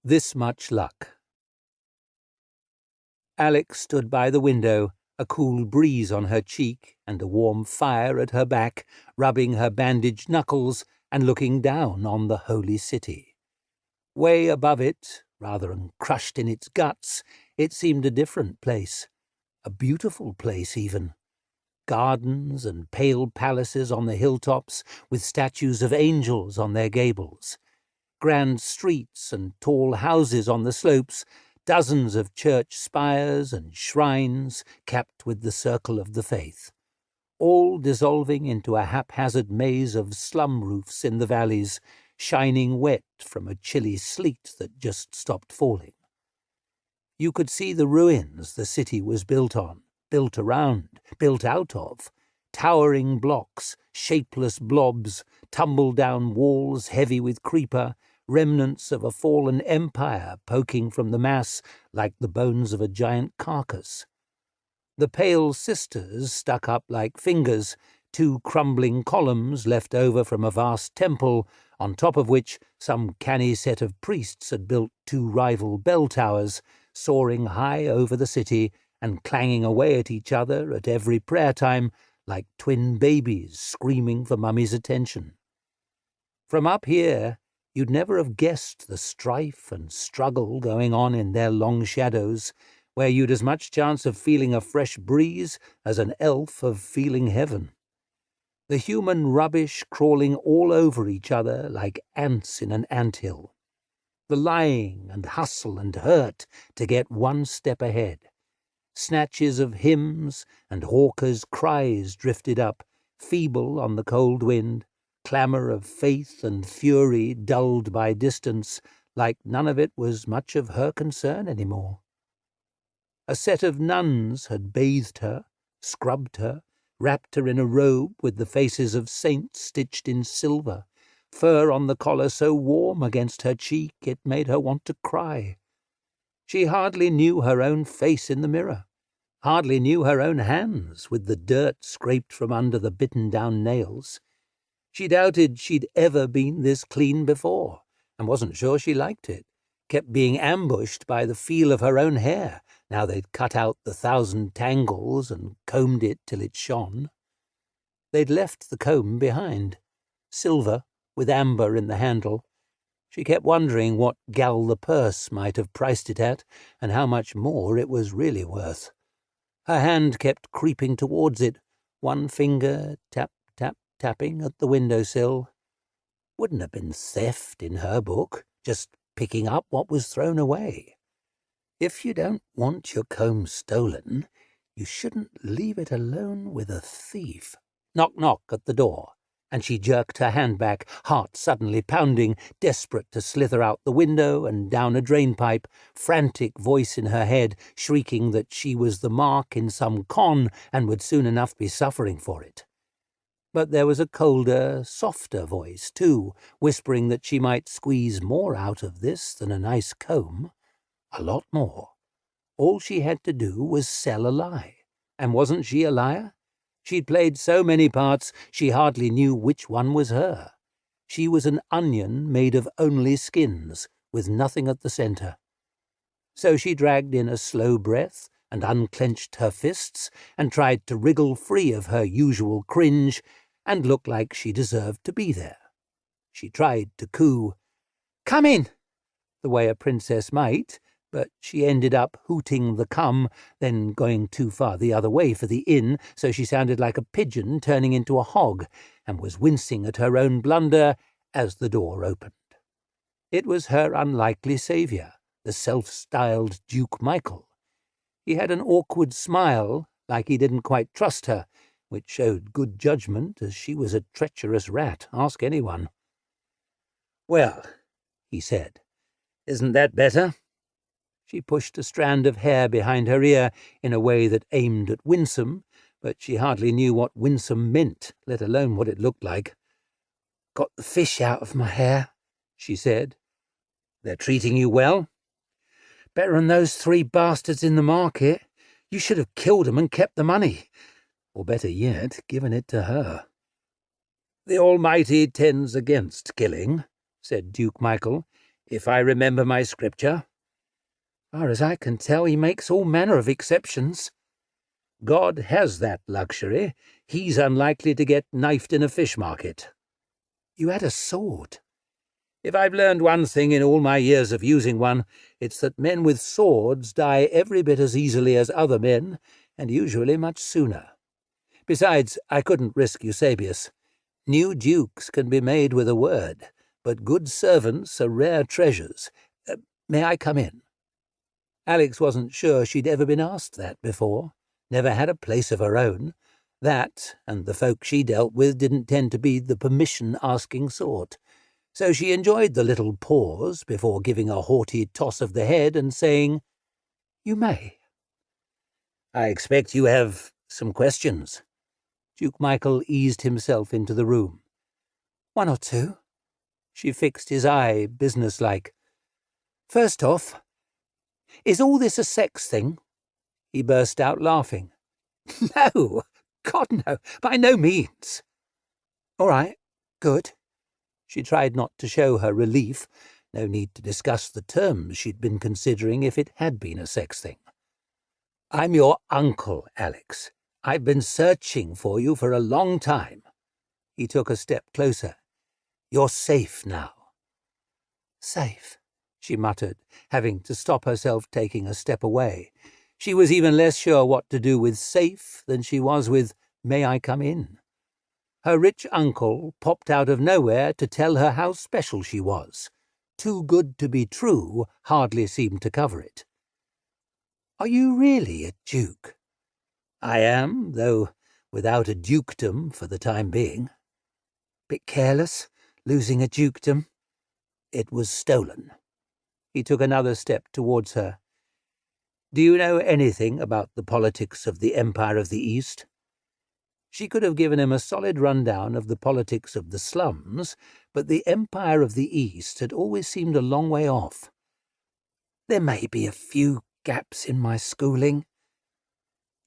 This much luck. Alex stood by the window, a cool breeze on her cheek and a warm fire at her back, rubbing her bandaged knuckles and looking down on the holy city. Way above it, rather than crushed in its guts, it seemed a different place, a beautiful place even. Gardens and pale palaces on the hilltops with statues of angels on their gables. Grand streets and tall houses on the slopes, dozens of church spires and shrines capped with the circle of the faith, all dissolving into a haphazard maze of slum roofs in the valleys, shining wet from a chilly sleet that just stopped falling. You could see the ruins the city was built on, built around, built out of, towering blocks, shapeless blobs, tumble-down walls heavy with creeper, remnants of a fallen empire poking from the mass like the bones of a giant carcass. The pale sisters stuck up like fingers, two crumbling columns left over from a vast temple, on top of which some canny set of priests had built two rival bell towers, soaring high over the city and clanging away at each other at every prayer time like twin babies screaming for mummy's attention. From up here, you'd never have guessed the strife and struggle going on in their long shadows, where you'd as much chance of feeling a fresh breeze as an elf of feeling heaven. The human rubbish crawling all over each other like ants in an anthill. The lying and hustle and hurt to get one step ahead. Snatches of hymns and hawkers' cries drifted up, feeble on the cold wind, clamour of faith and fury dulled by distance, like none of it was much of her concern any more. A set of nuns had bathed her, scrubbed her, wrapped her in a robe with the faces of saints stitched in silver, fur on the collar so warm against her cheek it made her want to cry. She hardly knew her own face in the mirror, hardly knew her own hands with the dirt scraped from under the bitten-down nails. She doubted she'd ever been this clean before, and wasn't sure she liked it, kept being ambushed by the feel of her own hair, now they'd cut out the 1,000 tangles and combed it till it shone. They'd left the comb behind, silver with amber in the handle. She kept wondering what gal the purse might have priced it at, and how much more it was really worth. Her hand kept creeping towards it, one finger tap, tap, tapping at the windowsill. Wouldn't have been theft in her book, just picking up what was thrown away. If you don't want your comb stolen, you shouldn't leave it alone with a thief. Knock, knock at the door, and she jerked her hand back, heart suddenly pounding, desperate to slither out the window and down a drainpipe, frantic voice in her head shrieking that she was the mark in some con and would soon enough be suffering for it. But there was a colder, softer voice, too, whispering that she might squeeze more out of this than a nice comb. A lot more. All she had to do was sell a lie. And wasn't she a liar? She'd played so many parts she hardly knew which one was her. She was an onion made of only skins, with nothing at the centre. So she dragged in a slow breath and unclenched her fists and tried to wriggle free of her usual cringe and look like she deserved to be there. She tried to coo, "Come in," the way a princess might, but she ended up hooting the come, then going too far the other way for the in, so she sounded like a pigeon turning into a hog, and was wincing at her own blunder as the door opened. It was her unlikely saviour, the self-styled Duke Michael. He had an awkward smile, like he didn't quite trust her, which showed good judgment, as she was a treacherous rat, ask anyone. "Well," he said, "isn't that better?" She pushed a strand of hair behind her ear in a way that aimed at Winsome, but she hardly knew what Winsome meant, let alone what it looked like. "Got the fish out of my hair," she said. "They're treating you well?" "Better than those 3 bastards in the market. You should have killed 'em and kept the money. Or better yet, given it to her." "The Almighty tends against killing," said Duke Michael, if I remember my scripture. Far as I can tell, he makes all manner of exceptions. God has that luxury. He's unlikely to get knifed in a fish market. You had a sword. If I've learned one thing in all my years of using one, it's that men with swords die every bit as easily as other men, and usually much sooner. Besides, I couldn't risk Eusebius. New dukes can be made with a word, but good servants are rare treasures. May I come in? Alex wasn't sure she'd ever been asked that before, never had a place of her own. That, and the folk she dealt with, didn't tend to be the permission-asking sort. So she enjoyed the little pause before giving a haughty toss of the head and saying, "You may." "I expect you have some questions." Duke Michael eased himself into the room. "One or two." She fixed his eye, businesslike. "First off, is all this a sex thing?" He burst out laughing. "No, God no, by no means." "All right, good." She tried not to show her relief. No need to discuss the terms she'd been considering if it had been a sex thing. "I'm your uncle, Alex. I've been searching for you for a long time." He took a step closer. "You're safe now." "Safe," she muttered, having to stop herself taking a step away. She was even less sure what to do with safe than she was with "may I come in?" Her rich uncle popped out of nowhere to tell her how special she was. Too good to be true hardly seemed to cover it. "Are you really a duke?" "I am, though without a dukedom for the time being." "Bit careless, losing a dukedom." "It was stolen." He took another step towards her. "Do you know anything about the politics of the Empire of the East?" She could have given him a solid rundown of the politics of the slums, but the Empire of the East had always seemed a long way off. "There may be a few gaps in my schooling."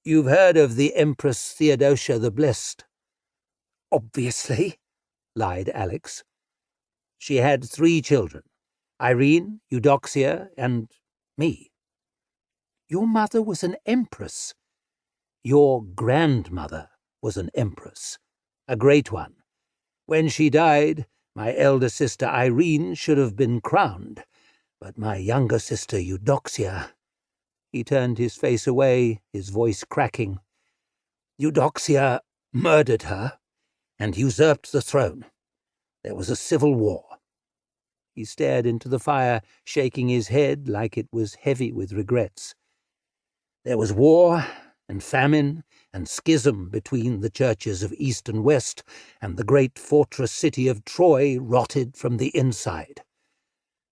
"You've heard of the Empress Theodosia the Blessed?" "Obviously," lied Alex. "She had 3 children, Irene, Eudoxia, and me." "Your mother was an empress?" "Your grandmother was an empress, a great one. When she died, my elder sister Irene should have been crowned, but my younger sister Eudoxia—" He turned his face away, his voice cracking. "Eudoxia murdered her and usurped the throne. There was a civil war." He stared into the fire, shaking his head like it was heavy with regrets. "There was war and famine and schism between the churches of East and West, and the great fortress city of Troy rotted from the inside.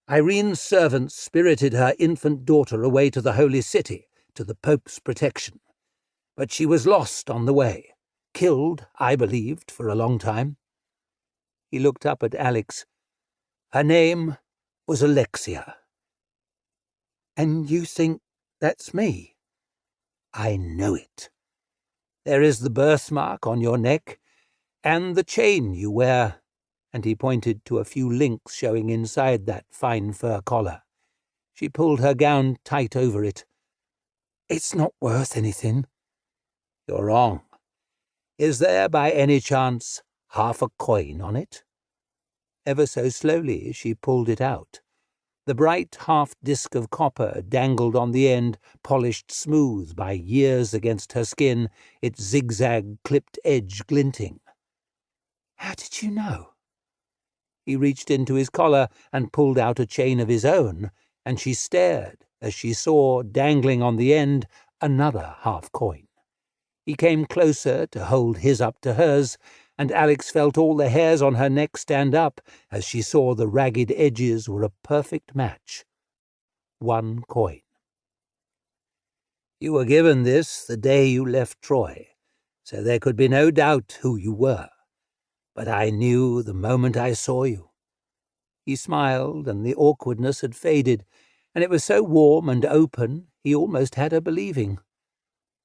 Irene's servants spirited her infant daughter away to the Holy City, to the Pope's protection. But she was lost on the way, killed, I believed, for a long time." He looked up at Alex. "Her name was Alexia." "And you think that's me?" "I know it. There is the birthmark on your neck, and the chain you wear," and he pointed to a few links showing inside that fine fur collar. She pulled her gown tight over it. "It's not worth anything." "You're wrong. Is there, by any chance, half a coin on it?" Ever so slowly she pulled it out. The bright half-disc of copper dangled on the end, polished smooth by years against her skin, its zigzag clipped edge glinting. "How did you know?" He reached into his collar and pulled out a chain of his own, and she stared as she saw, dangling on the end, another half-coin. He came closer to hold his up to hers, and Alex felt all the hairs on her neck stand up as she saw the ragged edges were a perfect match. 1 coin. "You were given this the day you left Troy, so there could be no doubt who you were. But I knew the moment I saw you." He smiled, and the awkwardness had faded, and it was so warm and open he almost had her believing.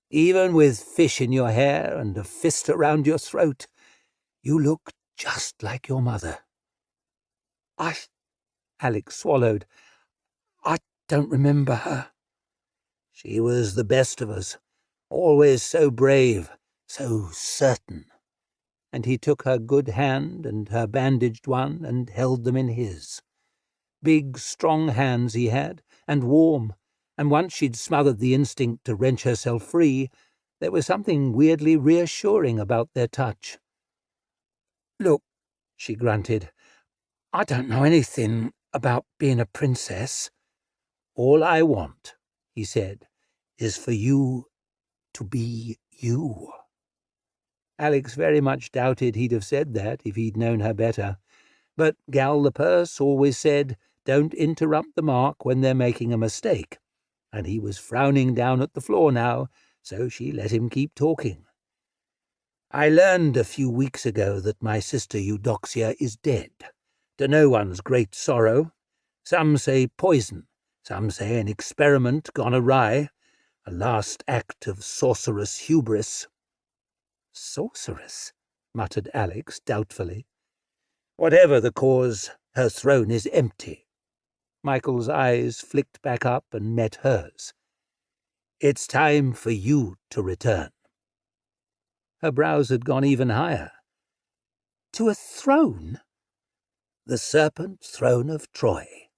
"Even with fish in your hair and a fist around your throat, you look just like your mother." Alex swallowed. "I don't remember her." "She was the best of us, always so brave, so certain." And he took her good hand and her bandaged one and held them in his. Big, strong hands he had, and warm, and once she'd smothered the instinct to wrench herself free, there was something weirdly reassuring about their touch. "Look," she grunted, "I don't know anything about being a princess." "All I want," he said, "is for you to be you." Alex very much doubted he'd have said that if he'd known her better. But Gal the Purse always said, "Don't interrupt the mark when they're making a mistake," and he was frowning down at the floor now, so she let him keep talking. "I learned a few weeks ago that my sister Eudoxia is dead, to no one's great sorrow. Some say poison, some say an experiment gone awry, a last act of sorceress hubris." "Sorceress?" muttered Alex doubtfully. "Whatever the cause, her throne is empty." Michael's eyes flicked back up and met hers. "It's time for you to return." Her brows had gone even higher. "To a throne?" "The serpent throne of Troy."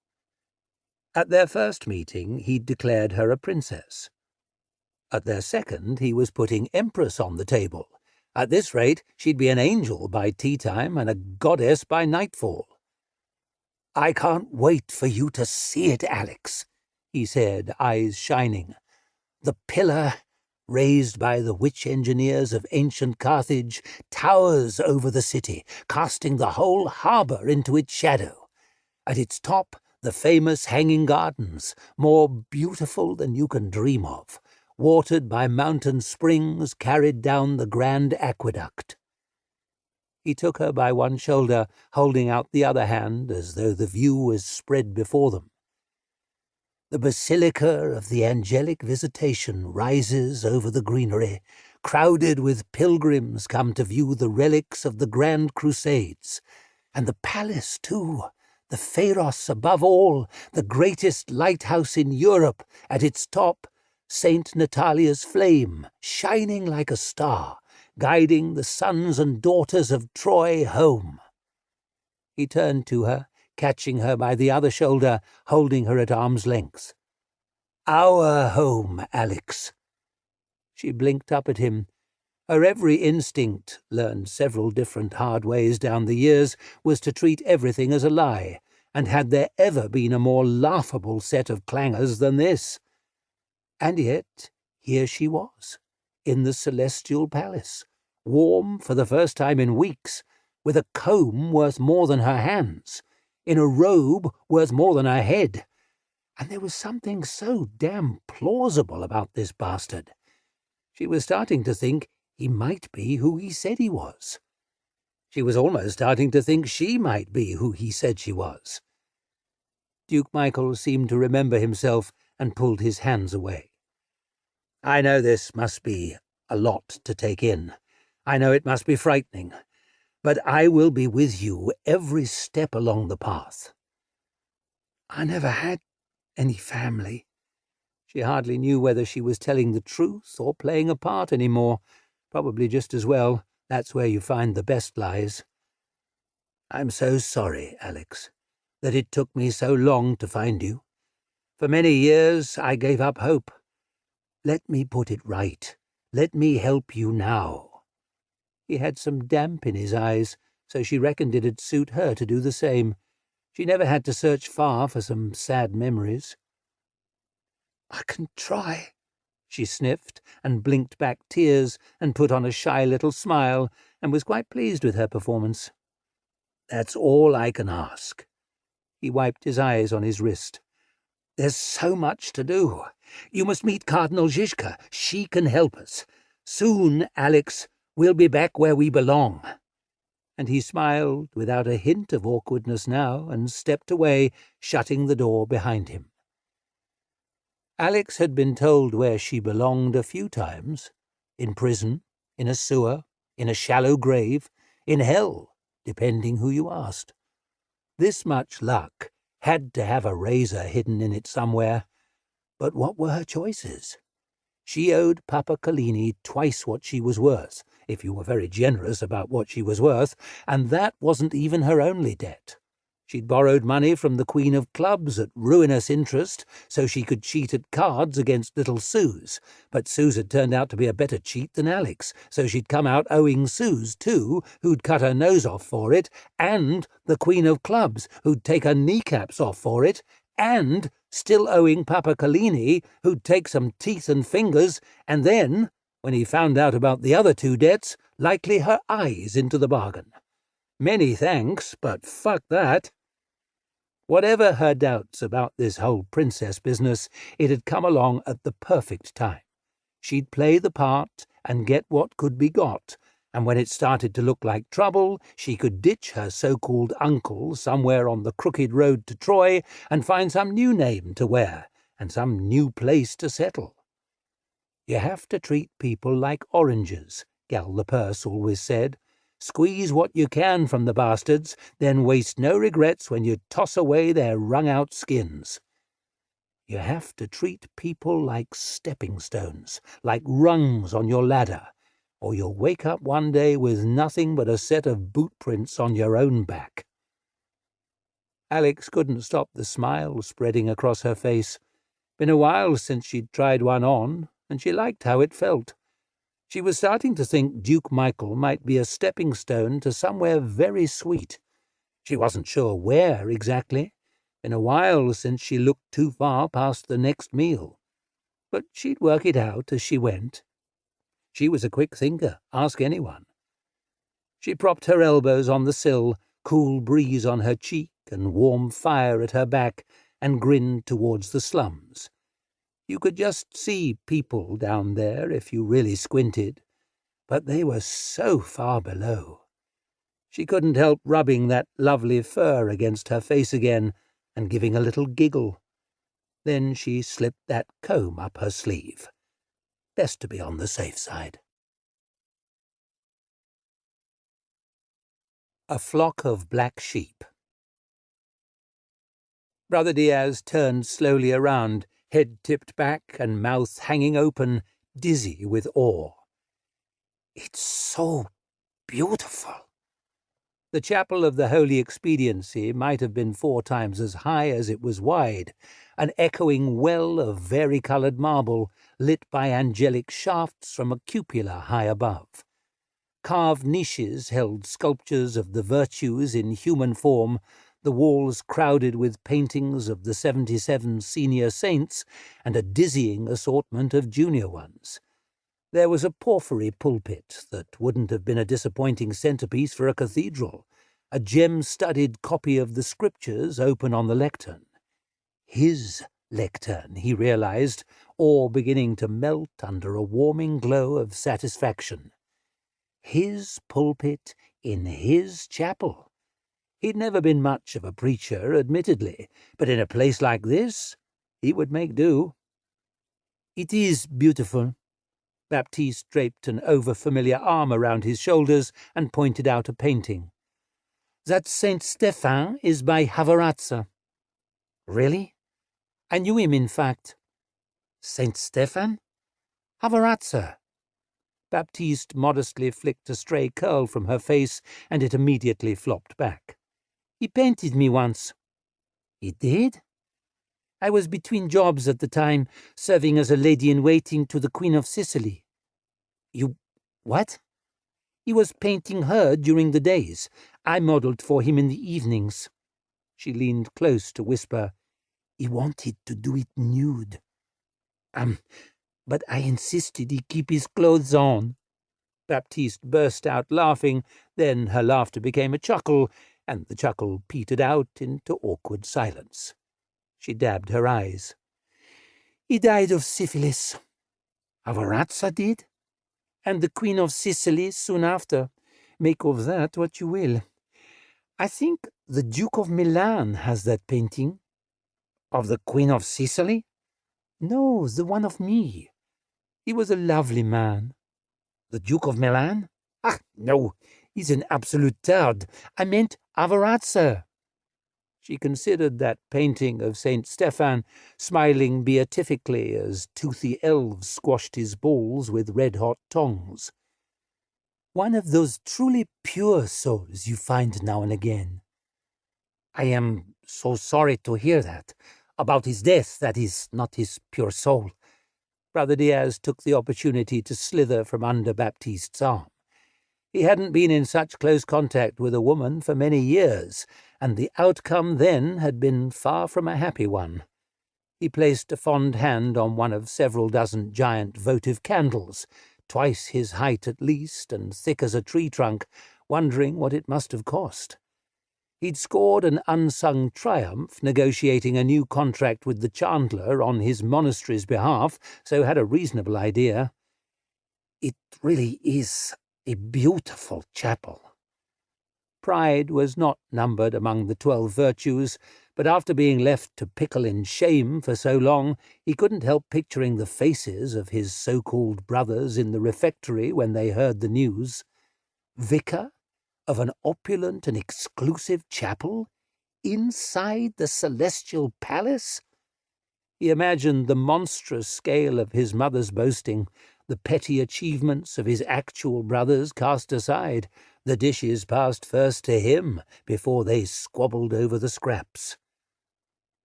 At their first meeting, he'd declared her a princess. At their second, he was putting empress on the table. At this rate, she'd be an angel by tea-time and a goddess by nightfall. "I can't wait for you to see it, Alex," he said, eyes shining. "The pillar, raised by the witch engineers of ancient Carthage, towers over the city, casting the whole harbour into its shadow. At its top, the famous hanging gardens, more beautiful than you can dream of, watered by mountain springs carried down the grand aqueduct." He took her by one shoulder, holding out the other hand as though the view was spread before them. "The Basilica of the Angelic Visitation rises over the greenery, crowded with pilgrims come to view the relics of the Grand Crusades. And the palace, too, the Pharos above all, the greatest lighthouse in Europe, at its top, St. Natalia's flame, shining like a star, guiding the sons and daughters of Troy home." He turned to her, catching her by the other shoulder, holding her at arm's length. "Our home, Alex." She blinked up at him. Her every instinct, learned several different hard ways down the years, was to treat everything as a lie, and had there ever been a more laughable set of clangers than this? And yet here she was, in the celestial palace, warm for the first time in weeks, with a comb worth more than her hands, in a robe worth more than her head. And there was something so damn plausible about this bastard. She was starting to think he might be who he said he was. She was almost starting to think she might be who he said she was. Duke Michael seemed to remember himself and pulled his hands away. "I know this must be a lot to take in. I know it must be frightening. But I will be with you every step along the path." "I never had any family." She hardly knew whether she was telling the truth or playing a part any more. Probably just as well. That's where you find the best lies. "I'm so sorry, Alex, that it took me so long to find you. For many years I gave up hope. Let me put it right. Let me help you now." He had some damp in his eyes, so she reckoned it'd suit her to do the same. She never had to search far for some sad memories. "I can try," she sniffed, and blinked back tears, and put on a shy little smile, and was quite pleased with her performance. "That's all I can ask." He wiped his eyes on his wrist. "There's so much to do. You must meet Cardinal Zizka. She can help us. Soon, Alex, we'll be back where we belong." And he smiled without a hint of awkwardness now, and stepped away, shutting the door behind him. Alex had been told where she belonged a few times. In prison, in a sewer, in a shallow grave, in hell, depending who you asked. This much luck Had to have a razor hidden in it somewhere. But what were her choices? She owed Papa Collini twice what she was worth, if you were very generous about what she was worth, and that wasn't even her only debt. She'd borrowed money from the Queen of Clubs at ruinous interest so she could cheat at cards against little Suze, but Suze had turned out to be a better cheat than Alex, so she'd come out owing Suze too, who'd cut her nose off for it, and the Queen of Clubs, who'd take her kneecaps off for it, and still owing Papa Collini, who'd take some teeth and fingers, and then, when he found out about the other two debts, likely her eyes into the bargain. Many thanks, but fuck that. Whatever her doubts about this whole princess business, it had come along at the perfect time. She'd play the part and get what could be got, and when it started to look like trouble, she could ditch her so-called uncle somewhere on the crooked road to Troy and find some new name to wear and some new place to settle. You have to treat people like oranges, Gal the Purse always said. Squeeze what you can from the bastards, then waste no regrets when you toss away their wrung-out skins. You have to treat people like stepping stones, like rungs on your ladder, or you'll wake up one day with nothing but a set of boot prints on your own back. Alex couldn't stop the smile spreading across her face. Been a while since she'd tried one on, and she liked how it felt. She was starting to think Duke Michael might be a stepping stone to somewhere very sweet. She wasn't sure where exactly. Been a while since she looked too far past the next meal. But she'd work it out as she went. She was a quick thinker, ask anyone. She propped her elbows on the sill, cool breeze on her cheek and warm fire at her back, and grinned towards the slums. You could just see people down there if you really squinted, but they were so far below. She couldn't help rubbing that lovely fur against her face again and giving a little giggle. Then she slipped that comb up her sleeve. Best to be on the safe side. A flock of black sheep. Brother Diaz turned slowly around, head tipped back and mouth hanging open, dizzy with awe. It's so beautiful. The chapel of the Holy Expediency might have been 4 times as high as it was wide, an echoing well of vari-coloured marble lit by angelic shafts from a cupola high above. Carved niches held sculptures of the virtues in human form, the walls crowded with paintings of the 77 senior saints and a dizzying assortment of junior ones. There was a porphyry pulpit that wouldn't have been a disappointing centrepiece for a cathedral, a gem-studded copy of the Scriptures open on the lectern. His lectern, he realized, all beginning to melt under a warming glow of satisfaction. His pulpit in his chapel. He'd never been much of a preacher, admittedly, but in a place like this, he would make do. It is beautiful. Baptiste draped an over-familiar arm around his shoulders and pointed out a painting. That Saint Stephen is by Havarazza. Really? I knew him, in fact. Saint Stephen? Havarazza. Baptiste modestly flicked a stray curl from her face, and it immediately flopped back. He painted me once. He did? I was between jobs at the time, serving as a lady-in-waiting to the Queen of Sicily. You... what? He was painting her during the days. I modelled for him in the evenings. She leaned close to whisper, He wanted to do it nude. But I insisted he keep his clothes on. Baptiste burst out laughing, then her laughter became a chuckle, and the chuckle petered out into awkward silence. She dabbed her eyes. He died of syphilis. Havarazza did? And the Queen of Sicily soon after. Make of that what you will. I think the Duke of Milan has that painting. Of the Queen of Sicily? No, the one of me. He was a lovely man. The Duke of Milan? Ah, no, he's an absolute turd. I meant Havarazza. She considered that painting of St. Stephan smiling beatifically as toothy elves squashed his balls with red-hot tongs. One of those truly pure souls you find now and again. I am so sorry to hear that. About his death, that is not his pure soul. Brother Diaz took the opportunity to slither from under Baptiste's arm. He hadn't been in such close contact with a woman for many years, and the outcome then had been far from a happy one. He placed a fond hand on one of several dozen giant votive candles, twice his height at least and thick as a tree trunk, wondering what it must have cost. He'd scored an unsung triumph negotiating a new contract with the Chandler on his monastery's behalf, so had a reasonable idea. It really is a beautiful chapel. Pride was not numbered among the 12 virtues, but after being left to pickle in shame for so long, he couldn't help picturing the faces of his so-called brothers in the refectory when they heard the news. Vicar of an opulent and exclusive chapel inside the celestial palace? He imagined the monstrous scale of his mother's boasting, the petty achievements of his actual brothers cast aside, the dishes passed first to him before they squabbled over the scraps.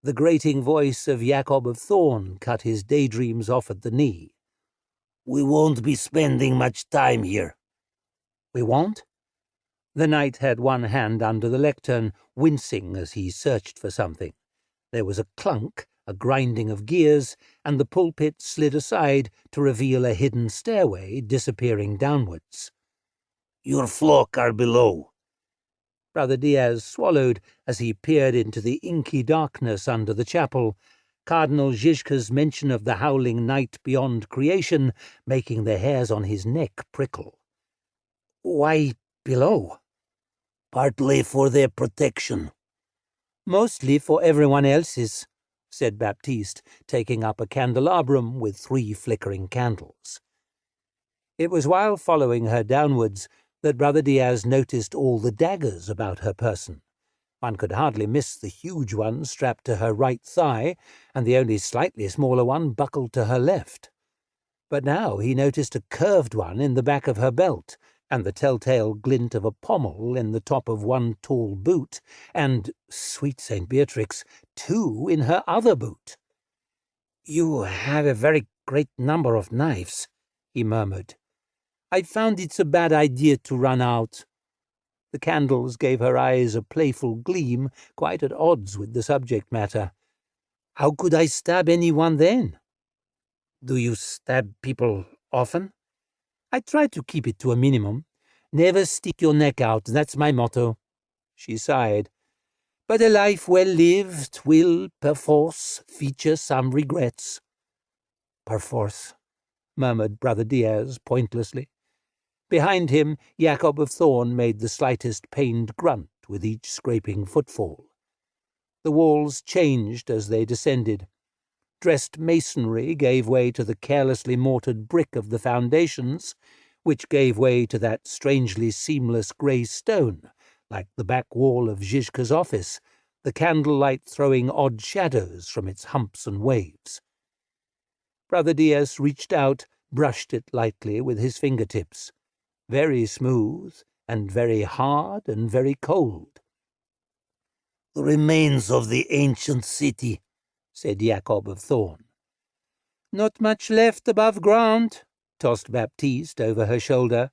The grating voice of Jacob of Thorn cut his daydreams off at the knee. "We won't be spending much time here." "We won't?" The knight had one hand under the lectern, wincing as he searched for something. There was a clunk, a grinding of gears, and the pulpit slid aside to reveal a hidden stairway disappearing downwards. "Your flock are below." Brother Diaz swallowed as he peered into the inky darkness under the chapel, Cardinal Zizka's mention of the howling night beyond creation making the hairs on his neck prickle. "Why below?" "Partly for their protection." "Mostly for everyone else's," said Baptiste, taking up a candelabrum with 3 flickering candles. It was while following her downwards that Brother Diaz noticed all the daggers about her person. One could hardly miss the huge one strapped to her right thigh, and the only slightly smaller one buckled to her left. But now he noticed a curved one in the back of her belt, and the telltale glint of a pommel in the top of one tall boot, and, sweet St. Beatrix, 2 in her other boot. "You have a very great number of knives," he murmured. "I found it's a bad idea to run out." The candles gave her eyes a playful gleam, quite at odds with the subject matter. "How could I stab anyone then?" "Do you stab people often?" "I try to keep it to a minimum. Never stick your neck out, that's my motto." She sighed. "But a life well lived will, perforce, feature some regrets." "Perforce," murmured Brother Diaz pointlessly. Behind him, Jacob of Thorn made the slightest pained grunt with each scraping footfall. The walls changed as they descended. Dressed masonry gave way to the carelessly mortared brick of the foundations, which gave way to that strangely seamless grey stone, like the back wall of Zizka's office, the candlelight throwing odd shadows from its humps and waves. Brother Diaz reached out, brushed it lightly with his fingertips. Very smooth, and very hard, and very cold. "The remains of the ancient city," said Jacob of Thorn. "Not much left above ground," tossed Baptiste over her shoulder.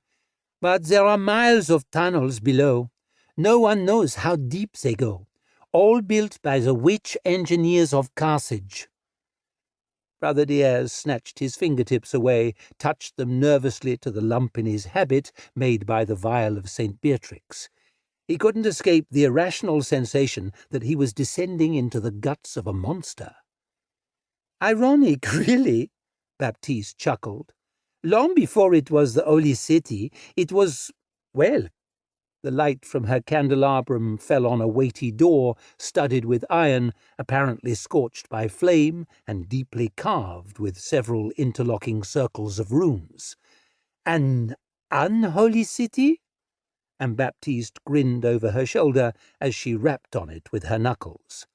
"But there are miles of tunnels below. No one knows how deep they go. All built by the witch engineers of Carthage." Brother Diaz snatched his fingertips away, touched them nervously to the lump in his habit made by the vial of St. Beatrix. He couldn't escape the irrational sensation that he was descending into the guts of a monster. "Ironic, really," Baptiste chuckled. "Long before it was the Holy City, it was, well—" The light from her candelabrum fell on a weighty door studded with iron, apparently scorched by flame and deeply carved with several interlocking circles of runes. "An unholy city?" and Baptiste grinned over her shoulder as she rapped on it with her knuckles.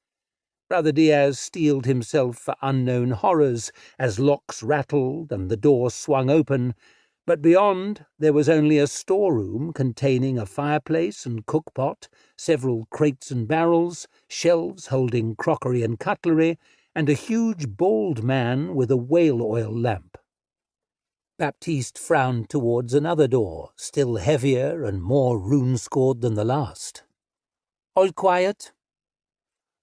Brother Diaz steeled himself for unknown horrors as locks rattled and the door swung open, but beyond there was only a storeroom containing a fireplace and cookpot, several crates and barrels, shelves holding crockery and cutlery, and a huge bald man with a whale oil lamp. Baptiste frowned towards another door, still heavier and more rune-scored than the last. "All quiet?"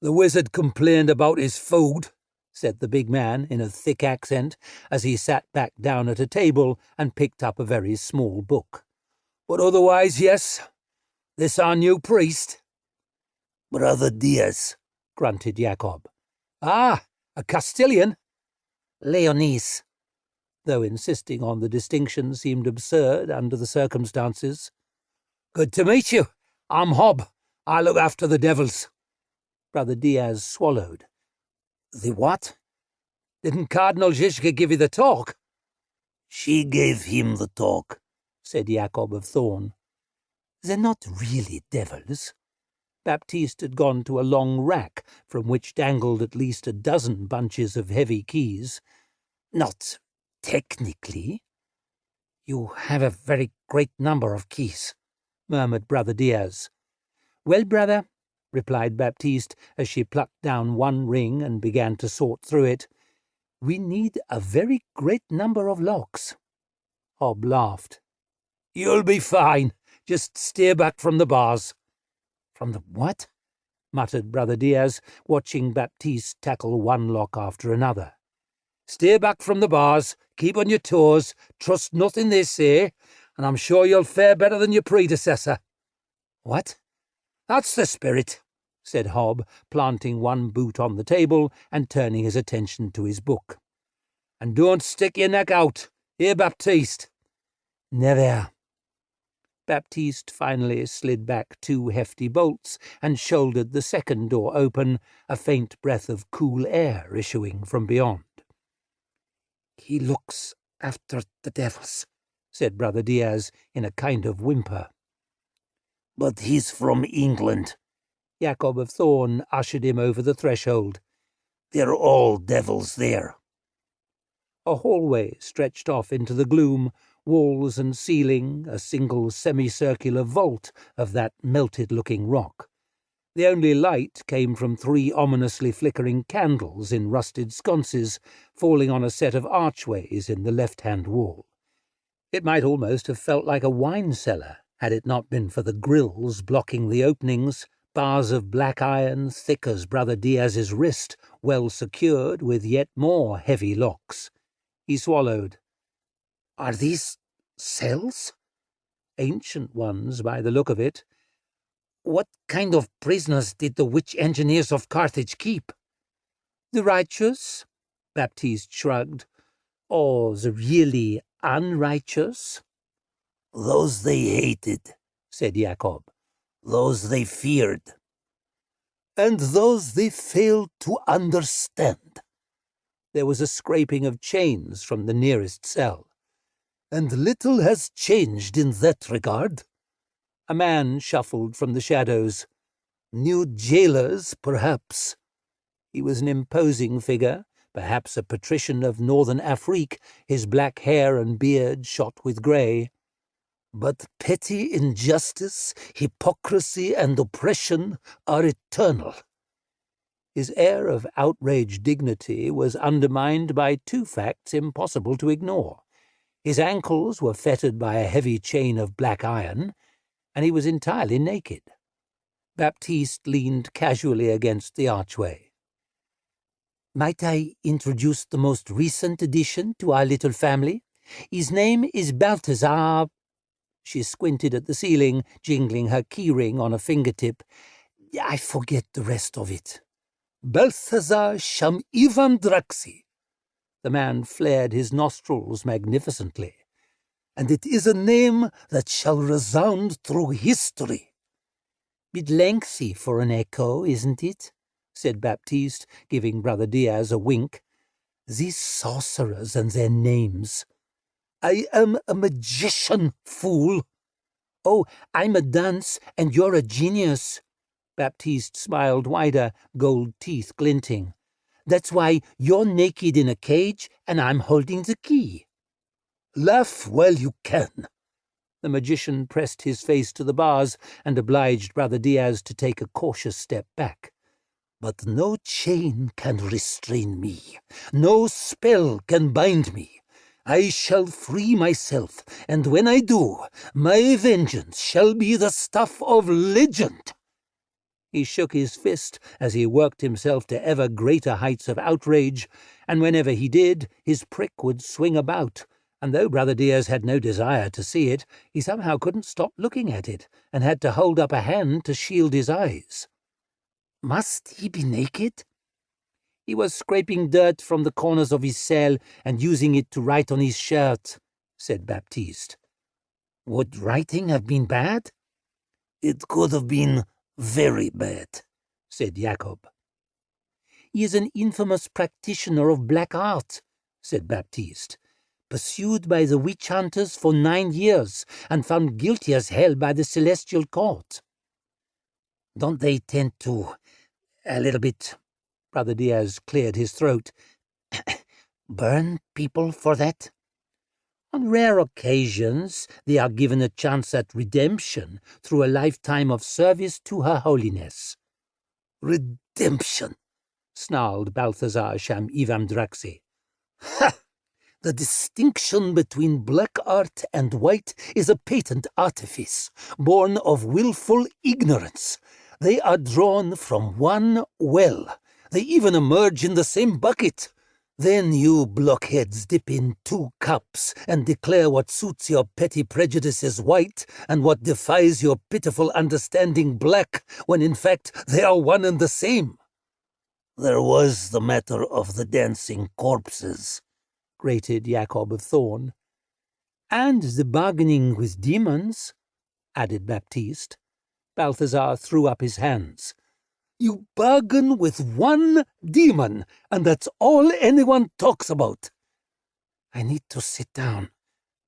"The wizard complained about his food," said the big man in a thick accent as he sat back down at a table and picked up a very small book. "But otherwise, yes. This our new priest?" "Brother Diaz," grunted Jacob. "Ah, a Castilian?" "Leonese," though insisting on the distinction seemed absurd under the circumstances. "Good to meet you. I'm Hob. I look after the devils." Brother Diaz swallowed. "The what?" "Didn't Cardinal Zizka give you the talk?" "She gave him the talk," said Jacob of Thorn. "They're not really devils." Baptiste had gone to a long rack from which dangled at least a dozen bunches of heavy keys. "Not technically." "You have a very great number of keys," murmured Brother Diaz. "Well, brother," replied Baptiste as she plucked down one ring and began to sort through it, "we need a very great number of locks." Hob laughed. "You'll be fine. Just steer back from the bars." "From the what?" muttered Brother Diaz, watching Baptiste tackle one lock after another. "Steer back from the bars, keep on your toes, trust nothing they say, and I'm sure you'll fare better than your predecessor." "What?" "That's the spirit," said Hob, planting one boot on the table and turning his attention to his book. "And don't stick your neck out. Here, Baptiste." "Never." Baptiste finally slid back 2 hefty bolts and shouldered the second door open, a faint breath of cool air issuing from beyond. "He looks after the devils," said Brother Diaz in a kind of whimper. "But he's from England." Jacob of Thorn ushered him over the threshold. "They're all devils there." A hallway stretched off into the gloom, walls and ceiling, a single semicircular vault of that melted-looking rock. The only light came from 3 ominously flickering candles in rusted sconces, falling on a set of archways in the left-hand wall. It might almost have felt like a wine cellar, had it not been for the grills blocking the openings, bars of black iron thick as Brother Diaz's wrist, well secured with yet more heavy locks. He swallowed. "Are these cells?" "Ancient ones, by the look of it." "What kind of prisoners did the witch engineers of Carthage keep?" "The righteous," Baptiste shrugged. "Or the really unrighteous?" "Those they hated," said Jacob. "Those they feared." "And those they failed to understand." There was a scraping of chains from the nearest cell. "And little has changed in that regard." A man shuffled from the shadows. "New jailers, perhaps." He was an imposing figure, perhaps a patrician of northern Afrique, his black hair and beard shot with grey. "But petty injustice, hypocrisy, and oppression are eternal." His air of outraged dignity was undermined by 2 facts impossible to ignore. His ankles were fettered by a heavy chain of black iron, and he was entirely naked. Baptiste leaned casually against the archway. "Might I introduce the most recent addition to our little family? His name is Balthazar." She squinted at the ceiling, jingling her keyring on a fingertip. "I forget the rest of it." "Balthazar Sham Ivan Draxi." The man flared his nostrils magnificently. "And it is a name that shall resound through history." "Bit lengthy for an echo, isn't it?" said Baptiste, giving Brother Diaz a wink. "These sorcerers and their names." "I am a magician, fool." Oh, I'm a dunce, and you're a genius. Baptiste smiled wider, gold teeth glinting. That's why you're naked in a cage, and I'm holding the key. Laugh while you can. The magician pressed his face to the bars and obliged Brother Diaz to take a cautious step back. But no chain can restrain me. No spell can bind me. I shall free myself, and when I do, my vengeance shall be the stuff of legend. He shook his fist as he worked himself to ever greater heights of outrage, and whenever he did, his prick would swing about, and though Brother Diaz had no desire to see it, he somehow couldn't stop looking at it, and had to hold up a hand to shield his eyes. Must he be naked? He was scraping dirt from the corners of his cell and using it to write on his shirt, said Baptiste. Would writing have been bad? It could have been very bad, said Jacob. He is an infamous practitioner of black art, said Baptiste, pursued by the witch hunters for 9 years and found guilty as hell by the celestial court. Don't they tend to, a little bit, Brother Diaz cleared his throat, burn people for that? On rare occasions, they are given a chance at redemption through a lifetime of service to Her Holiness. Redemption, snarled Balthazar Sham Ivam Draxi. Ha! The distinction between black art and white is a patent artifice, born of willful ignorance. They are drawn from one well. They even emerge in the same bucket. Then you blockheads dip in 2 cups and declare what suits your petty prejudices white and what defies your pitiful understanding black, when in fact they are one and the same. There was the matter of the dancing corpses, grated Jacob of Thorn. And the bargaining with demons, added Baptiste. Balthazar threw up his hands. You bargain with one demon, and that's all anyone talks about. I need to sit down,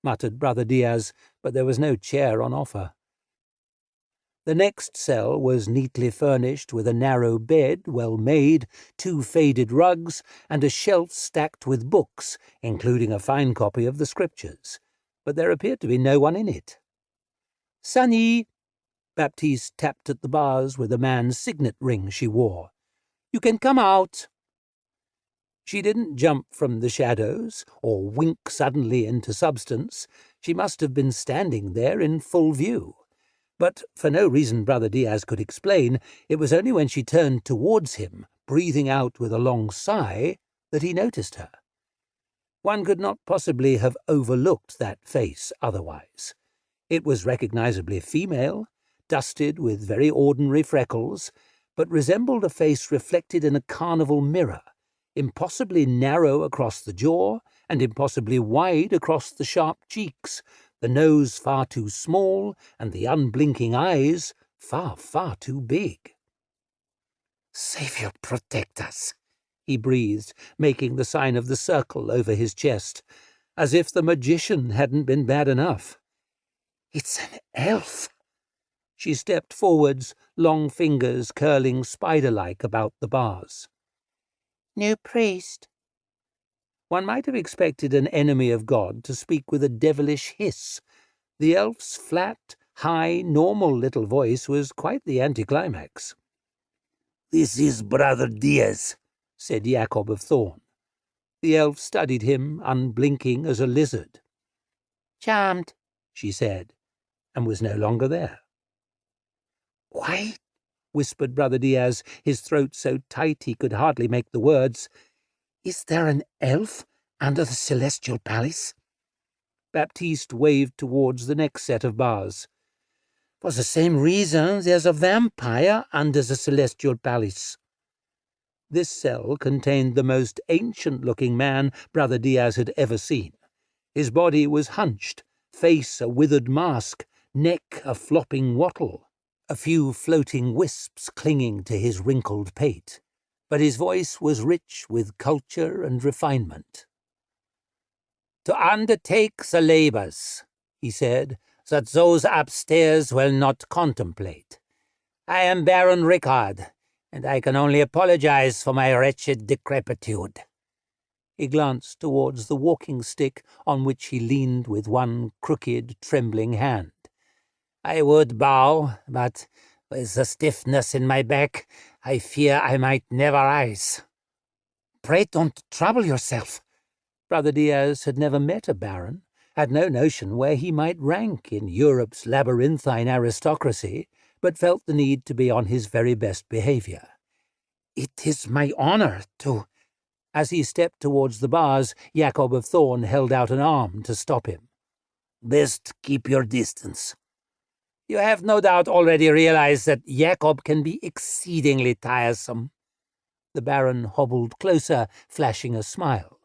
muttered Brother Diaz, but there was no chair on offer. The next cell was neatly furnished with a narrow bed, well made, 2 faded rugs, and a shelf stacked with books, including a fine copy of the Scriptures. But there appeared to be no one in it. Sonny! Baptiste tapped at the bars with a man's signet ring she wore. You can come out. She didn't jump from the shadows or wink suddenly into substance. She must have been standing there in full view. But for no reason Brother Diaz could explain, it was only when she turned towards him, breathing out with a long sigh, that he noticed her. One could not possibly have overlooked that face otherwise. It was recognizably female, dusted with very ordinary freckles, but resembled a face reflected in a carnival mirror, impossibly narrow across the jaw and impossibly wide across the sharp cheeks, the nose far too small and the unblinking eyes far, far too big. Saviour protect us, he breathed, making the sign of the circle over his chest, as if the magician hadn't been bad enough. It's an elf. She stepped forwards, long fingers curling spider-like about the bars. No priest. One might have expected an enemy of God to speak with a devilish hiss. The elf's flat, high, normal little voice was quite the anticlimax. This is Brother Diaz, said Jacob of Thorn. The elf studied him, unblinking as a lizard. Charmed, she said, and was no longer there. Why? Whispered Brother Diaz, his throat so tight he could hardly make the words. Is there an elf under the celestial palace? Baptiste waved towards the next set of bars. For the same reason there's a vampire under the celestial palace. This cell contained the most ancient-looking man Brother Diaz had ever seen. His body was hunched, face a withered mask, neck a flopping wattle, a few floating wisps clinging to his wrinkled pate, but his voice was rich with culture and refinement. To undertake the labours, he said, that those upstairs will not contemplate. I am Baron Rickard, and I can only apologize for my wretched decrepitude." He glanced towards the walking stick on which he leaned with one crooked, trembling hand. "I would bow, but with the stiffness in my back, I fear I might never rise." "Pray don't trouble yourself." Brother Diaz had never met a baron, had no notion where he might rank in Europe's labyrinthine aristocracy, but felt the need to be on his very best behaviour. "It is my honour to—" As he stepped towards the bars, Jacob of Thorn held out an arm to stop him. "Best keep your distance. You have no doubt already realized that Jacob can be exceedingly tiresome." The Baron hobbled closer, flashing a smile.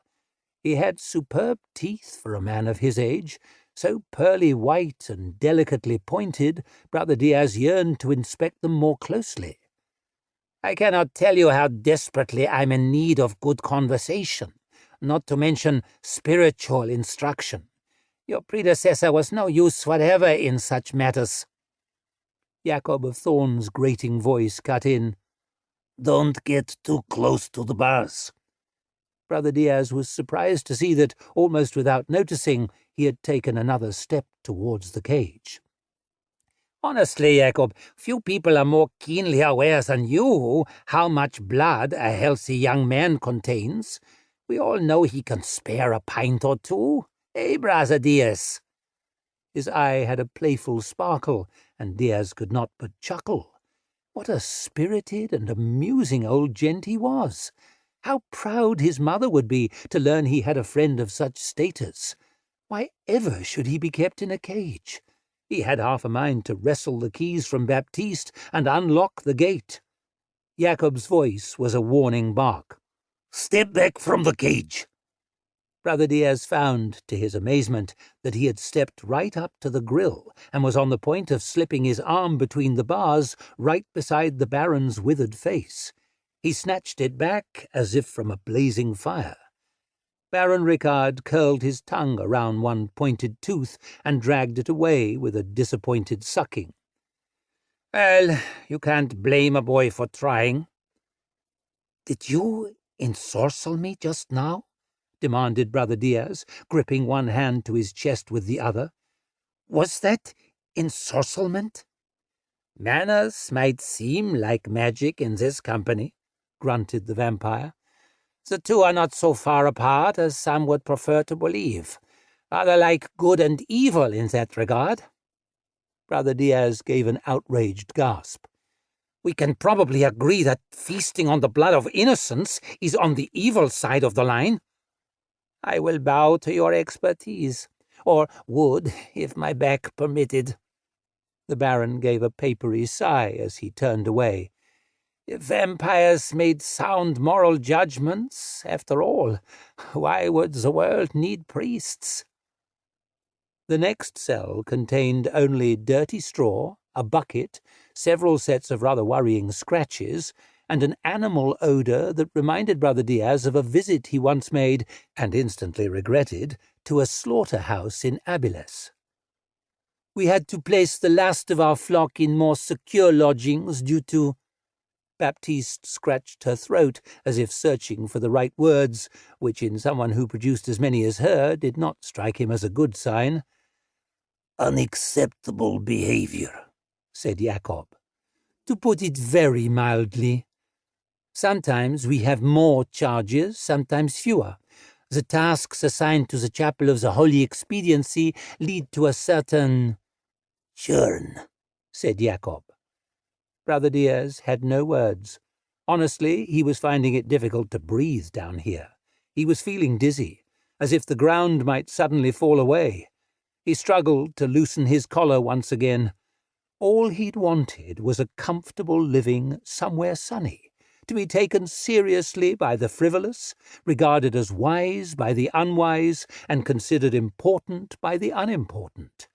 He had superb teeth for a man of his age, so pearly white and delicately pointed, Brother Diaz yearned to inspect them more closely. "I cannot tell you how desperately I'm in need of good conversation, not to mention spiritual instruction. Your predecessor was no use whatever in such matters." Jacob of Thorn's grating voice cut in. "Don't get too close to the bars." Brother Diaz was surprised to see that, almost without noticing, he had taken another step towards the cage. "Honestly, Jacob, few people are more keenly aware than you how much blood a healthy young man contains. We all know he can spare a pint or two. Eh, Brother Diaz?" His eye had a playful sparkle, and Diaz could not but chuckle. What a spirited and amusing old gent he was! How proud his mother would be to learn he had a friend of such status. Why ever should he be kept in a cage? He had half a mind to wrestle the keys from Baptiste and unlock the gate. Jacob's voice was a warning bark. "Step back from the cage." Brother Diaz found, to his amazement, that he had stepped right up to the grill and was on the point of slipping his arm between the bars right beside the Baron's withered face. He snatched it back as if from a blazing fire. Baron Rickard curled his tongue around one pointed tooth and dragged it away with a disappointed sucking. "Well, you can't blame a boy for trying." "Did you ensorcel me just now?" demanded Brother Diaz, gripping one hand to his chest with the other. "Was that ensorcelment?" "Manners might seem like magic in this company," grunted the vampire. "The two are not so far apart as some would prefer to believe. Rather like good and evil in that regard." Brother Diaz gave an outraged gasp. "We can probably agree that feasting on the blood of innocents is on the evil side of the line." "I will bow to your expertise, or would if my back permitted." The Baron gave a papery sigh as he turned away. "If vampires made sound moral judgments, after all, why would the world need priests?" The next cell contained only dirty straw, a bucket, several sets of rather worrying scratches, and an animal odour that reminded Brother Diaz of a visit he once made, and instantly regretted, to a slaughter-house in Abyles. "We had to place the last of our flock in more secure lodgings due to—" Baptiste scratched her throat as if searching for the right words, which in someone who produced as many as her did not strike him as a good sign. "Unacceptable behaviour," said Jacob. "To put it very mildly. Sometimes we have more charges, sometimes fewer. The tasks assigned to the Chapel of the Holy Expediency lead to a certain—" "Churn," said Jacob. Brother Diaz had no words. Honestly, he was finding it difficult to breathe down here. He was feeling dizzy, as if the ground might suddenly fall away. He struggled to loosen his collar once again. All he'd wanted was a comfortable living somewhere sunny, to be taken seriously by the frivolous, regarded as wise by the unwise, and considered important by the unimportant.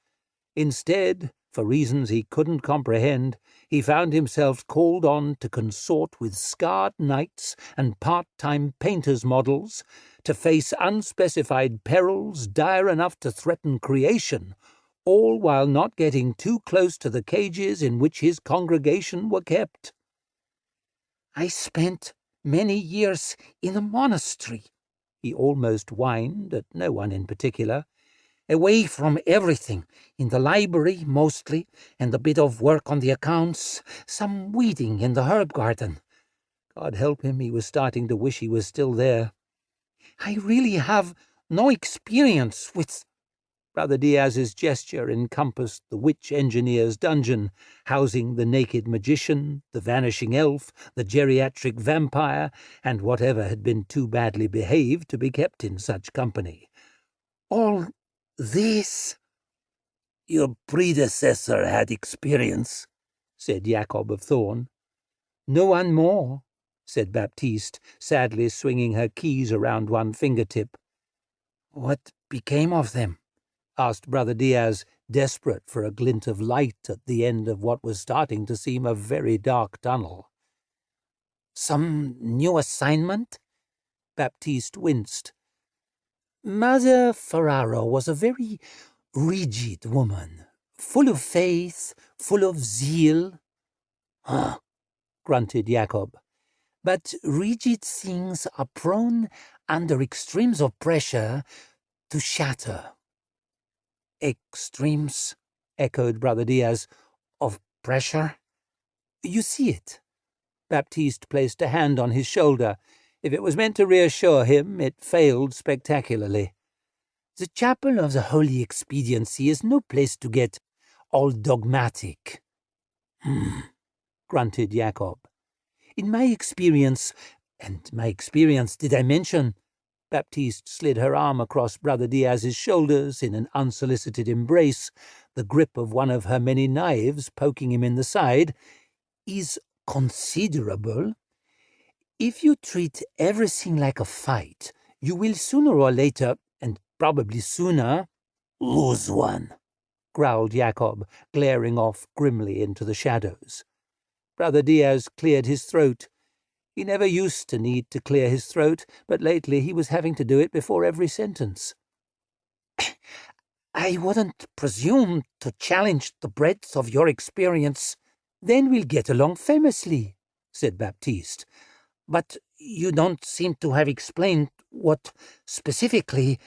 Instead, for reasons he couldn't comprehend, he found himself called on to consort with scarred knights and part-time painters' models, to face unspecified perils dire enough to threaten creation, all while not getting too close to the cages in which his congregation were kept. "I spent many years in a monastery," he almost whined at no one in particular. "away from everything, in the library mostly, and a bit of work on the accounts, some weeding in the herb garden." God help him, he was starting to wish he was still there. "I really have no experience with—" Brother Diaz's gesture encompassed the witch engineer's dungeon, housing the naked magician, the vanishing elf, the geriatric vampire, and whatever had been too badly behaved to be kept in such company. "All this—" "Your predecessor had experience," said Jacob of Thorn. "No one more," said Baptiste, sadly swinging her keys around one fingertip. "What became of them?" asked Brother Diaz, desperate for a glint of light at the end of what was starting to seem a very dark tunnel. "Some new assignment?" Baptiste winced. "Mother Ferraro was a very rigid woman, full of faith, full of zeal." "Huh," grunted Jacob. "But rigid things are prone, under extremes of pressure, to shatter." "Extremes," echoed Brother Diaz, "of pressure? "You see it." Baptiste placed a hand on his shoulder. If it was meant to reassure him, it failed spectacularly. "The Chapel of the Holy Expediency is no place to get all dogmatic." Grunted Jacob. "In my experience, and my experience did I mention—" Baptiste slid her arm across Brother Diaz's shoulders in an unsolicited embrace, the grip of one of her many knives poking him in the side, "is considerable. If you treat everything like a fight, you will sooner or later, and probably sooner—" "Lose one," growled Jacob, glaring off grimly into the shadows. Brother Diaz cleared his throat. He never used to need to clear his throat, but lately he was having to do it before every sentence. "I wouldn't presume to challenge the breadth of your experience." "Then we'll get along famously," said Baptiste. "But you don't seem to have explained what specifically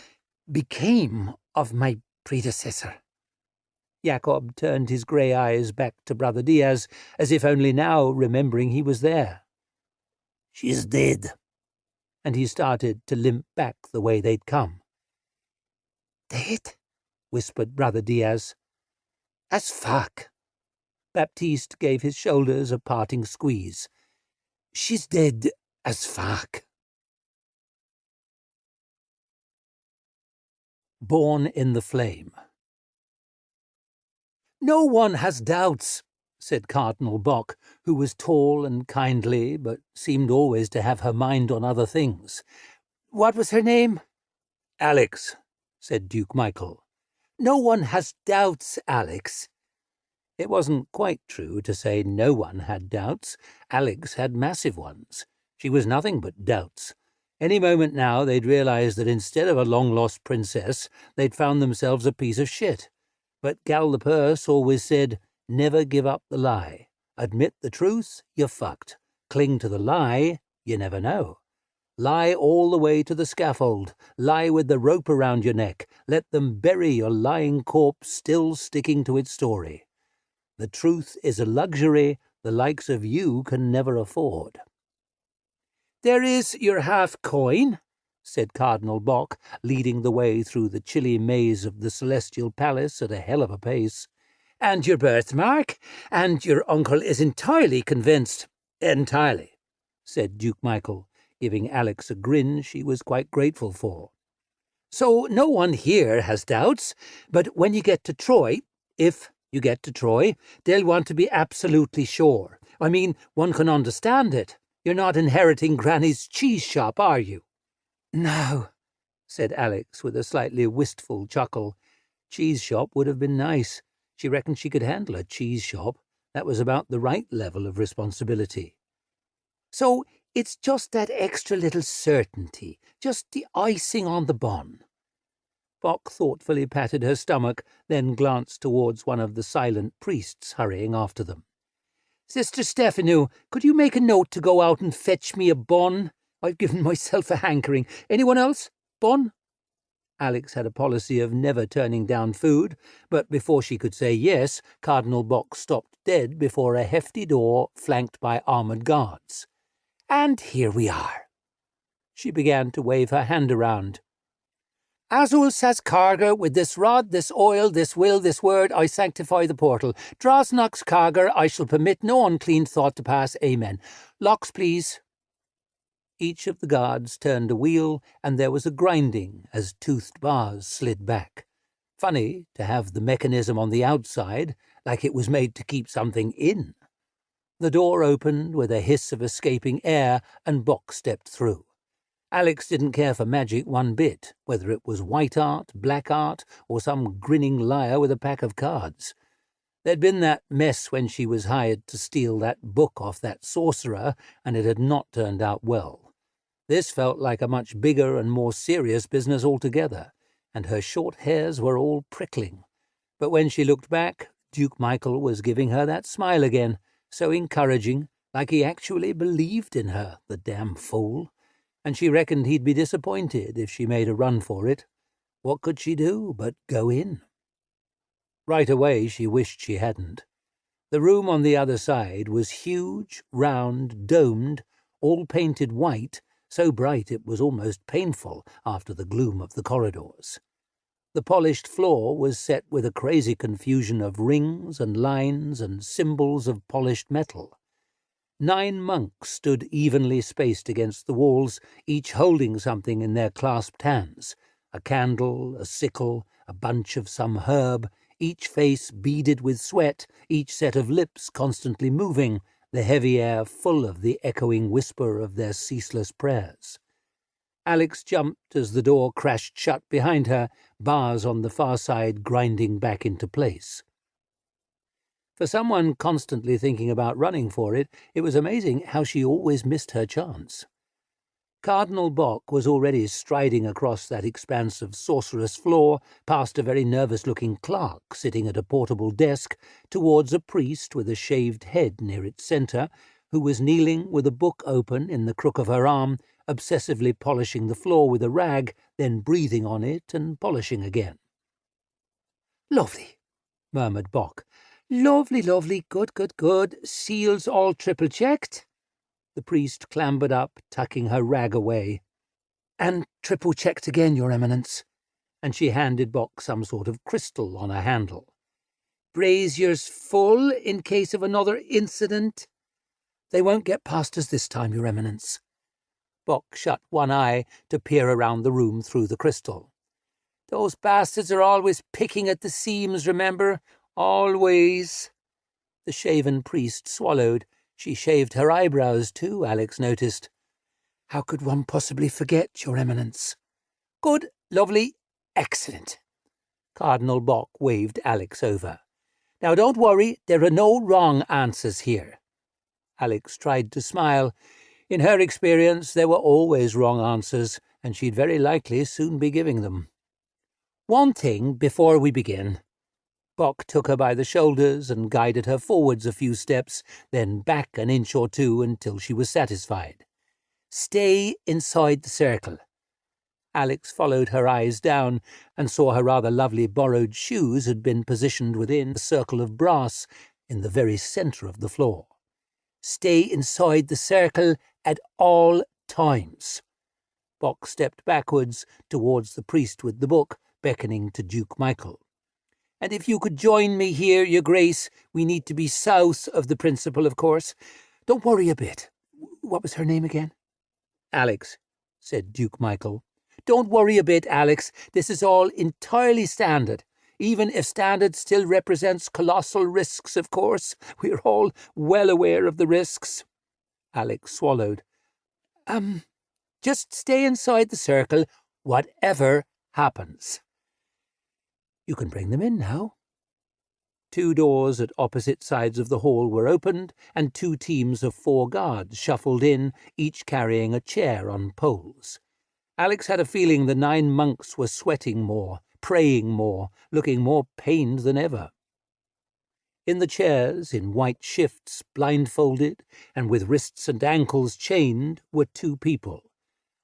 became of my predecessor." Jacob turned his grey eyes back to Brother Diaz, as if only now remembering he was there. "She's dead." And he started to limp back the way they'd come. "Dead?" whispered Brother Diaz. "As fuck." Baptiste gave his shoulders a parting squeeze. "She's dead as fuck." Born in the Flame. "No one has doubts," said Cardinal Bock, who was tall and kindly, but seemed always to have her mind on other things. "What was her name?" "Alex," said Duke Michael. "No one has doubts, Alex." It wasn't quite true to say no one had doubts. Alex had massive ones. She was nothing but doubts. Any moment now they'd realize that instead of a long-lost princess, they'd found themselves a piece of shit. But Gal the Purse always said, never give up the lie. Admit the truth, you're fucked. Cling to the lie, you never know. Lie all the way to the scaffold. Lie with the rope around your neck. Let them bury your lying corpse still sticking to its story. The truth is a luxury the likes of you can never afford." "There is your half-coin," said Cardinal Bock, leading the way through the chilly maze of the Celestial Palace at a hell of a pace. "and your birthmark, and your uncle is entirely convinced." "Entirely," said Duke Michael, giving Alex a grin she was quite grateful for. "So no one here has doubts, but when you get to Troy, if you get to Troy, they'll want to be absolutely sure. I mean, one can understand it. You're not inheriting Granny's cheese shop, are you?" "No," said Alex with a slightly wistful chuckle. Cheese shop would have been nice. She reckoned she could handle a cheese shop. That was about the right level of responsibility. "So it's just that extra little certainty, just the icing on the bun." Bock thoughtfully patted her stomach, then glanced towards one of the silent priests hurrying after them. Sister Stefanu, could you make a note to go out and fetch me a bun? I've given myself a hankering. Anyone else? Bun? Alex had a policy of never turning down food, but before she could say yes, Cardinal Bock stopped dead before a hefty door flanked by armoured guards. And here we are. She began to wave her hand around. Azul says Carger, with this rod, this oil, this will, this word, I sanctify the portal. Draws Nox Carger, I shall permit no unclean thought to pass. Amen. Locks, please. Each of the guards turned a wheel, and there was a grinding as toothed bars slid back. Funny to have the mechanism on the outside, like it was made to keep something in. The door opened with a hiss of escaping air, and Bock stepped through. Alex didn't care for magic one bit, whether it was white art, black art, or some grinning liar with a pack of cards. There'd been that mess when she was hired to steal that book off that sorcerer, and it had not turned out well. This felt like a much bigger and more serious business altogether, and her short hairs were all prickling. But when she looked back, Duke Michael was giving her that smile again, so encouraging, like he actually believed in her, the damn fool. And she reckoned he'd be disappointed if she made a run for it. What could she do but go in? Right away she wished she hadn't. The room on the other side was huge, round, domed, all painted white, so bright it was almost painful after the gloom of the corridors. The polished floor was set with a crazy confusion of rings and lines and symbols of polished metal. 9 monks stood evenly spaced against the walls, each holding something in their clasped hands, a candle, a sickle, a bunch of some herb, each face beaded with sweat, each set of lips constantly moving, the heavy air full of the echoing whisper of their ceaseless prayers. Alex jumped as the door crashed shut behind her, bars on the far side grinding back into place. For someone constantly thinking about running for it, it was amazing how she always missed her chance. Cardinal Bock was already striding across that expanse of sorcerous floor, past a very nervous-looking clerk sitting at a portable desk, towards a priest with a shaved head near its centre, who was kneeling with a book open in the crook of her arm, obsessively polishing the floor with a rag, then breathing on it and polishing again. "Lovely," murmured Bock. "Lovely, lovely, good, good, good. Seals all triple-checked." The priest clambered up, tucking her rag away. "And triple-checked again, Your Eminence." And she handed Bock some sort of crystal on a handle. "Braziers full in case of another incident?" "They won't get past us this time, Your Eminence." Bock shut one eye to peer around the room through the crystal. "Those bastards are always picking at the seams, remember? Always." The shaven priest swallowed. She shaved her eyebrows too, Alex noticed. "How could one possibly forget, Your Eminence?" "Good, lovely, excellent." Cardinal Bock waved Alex over. "Now don't worry, there are no wrong answers here." Alex tried to smile. In her experience, there were always wrong answers, and she'd very likely soon be giving them. "One thing before we begin." Bock took her by the shoulders and guided her forwards a few steps, then back an inch or two until she was satisfied. "Stay inside the circle." Alex followed her eyes down and saw her rather lovely borrowed shoes had been positioned within a circle of brass in the very centre of the floor. "Stay inside the circle at all times." Bock stepped backwards towards the priest with the book, beckoning to Duke Michael. "And if you could join me here, Your Grace, we need to be south of the principal, of course. Don't worry a bit. What was her name again?" "Alex," said Duke Michael. "Don't worry a bit, Alex. This is all entirely standard. Even if standard still represents colossal risks, of course. We're all well aware of the risks." Alex swallowed. Just stay inside the circle, whatever happens." "You can bring them in now." 2 doors at opposite sides of the hall were opened, and 2 teams of 4 guards shuffled in, each carrying a chair on poles. Alex had a feeling the 9 monks were sweating more, praying more, looking more pained than ever. In the chairs, in white shifts, blindfolded, and with wrists and ankles chained, were two people.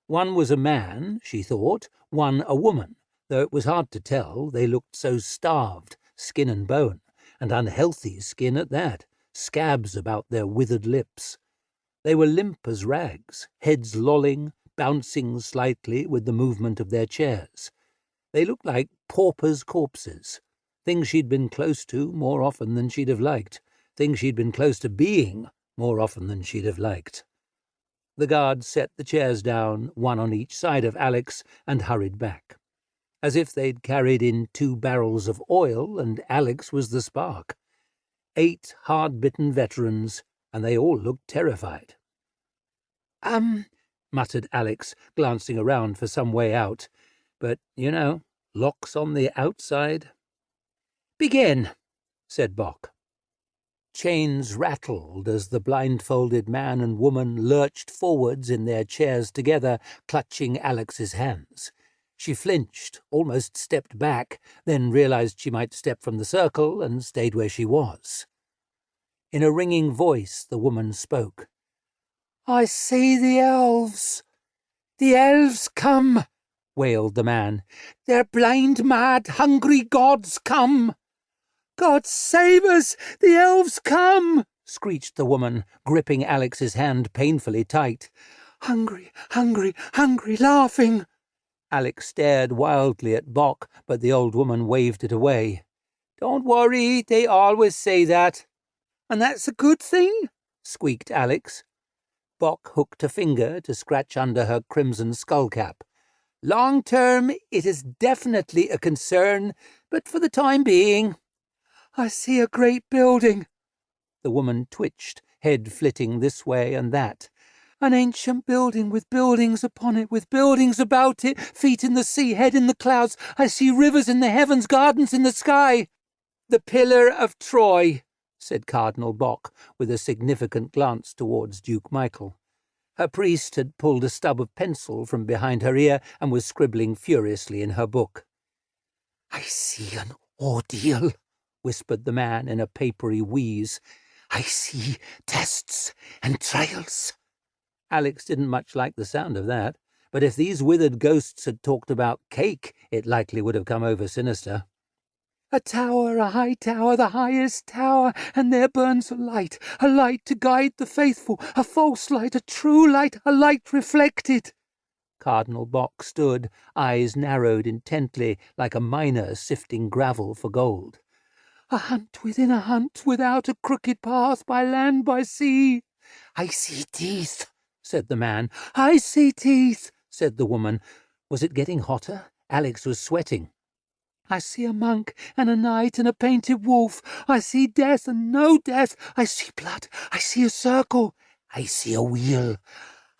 One was a man, she thought, one a woman, though it was hard to tell, they looked so starved, skin and bone, and unhealthy skin at that, scabs about their withered lips. They were limp as rags, heads lolling, bouncing slightly with the movement of their chairs. They looked like paupers' corpses, things she'd been close to more often than she'd have liked, things she'd been close to being more often than she'd have liked. The guard set the chairs down, one on each side of Alex, and hurried back, as if they'd carried in 2 barrels of oil and Alex was the spark. 8 hard-bitten veterans, and they all looked terrified. Muttered Alex, glancing around for some way out. But, locks on the outside. Begin, said Bock. Chains rattled as the blindfolded man and woman lurched forwards in their chairs together, clutching Alex's hands. She flinched, almost stepped back, then realized she might step from the circle and stayed where she was. In a ringing voice, the woman spoke. "I see the elves. The elves come," wailed the man. "They're blind, mad, hungry gods come." "God save us! The elves come!" screeched the woman, gripping Alex's hand painfully tight. "Hungry, hungry, hungry, laughing." Alex stared wildly at Bock, but the old woman waved it away. "Don't worry, they always say that." "And that's a good thing?" squeaked Alex. Bock hooked a finger to scratch under her crimson skullcap. "Long term, it is definitely a concern, but for the time being—" "I see a great building." The woman twitched, head flitting this way and that. "An ancient building with buildings upon it, with buildings about it, feet in the sea, head in the clouds. I see rivers in the heavens, gardens in the sky." "The Pillar of Troy," said Cardinal Bock, with a significant glance towards Duke Michael. Her priest had pulled a stub of pencil from behind her ear and was scribbling furiously in her book. "I see an ordeal," whispered the man in a papery wheeze. "I see tests and trials." Alex didn't much like the sound of that, but if these withered ghosts had talked about cake, it likely would have come over sinister. "A tower, a high tower, the highest tower, and there burns a light to guide the faithful, a false light, a true light, a light reflected." Cardinal Bock stood, eyes narrowed intently, like a miner sifting gravel for gold. "A hunt within a hunt, without a crooked path, by land, by sea." "I see teeth," said the man. "I see teeth," said the woman. Was it getting hotter? Alex was sweating. "I see a monk and a knight and a painted wolf. I see death and no death. I see blood. I see a circle. I see a wheel."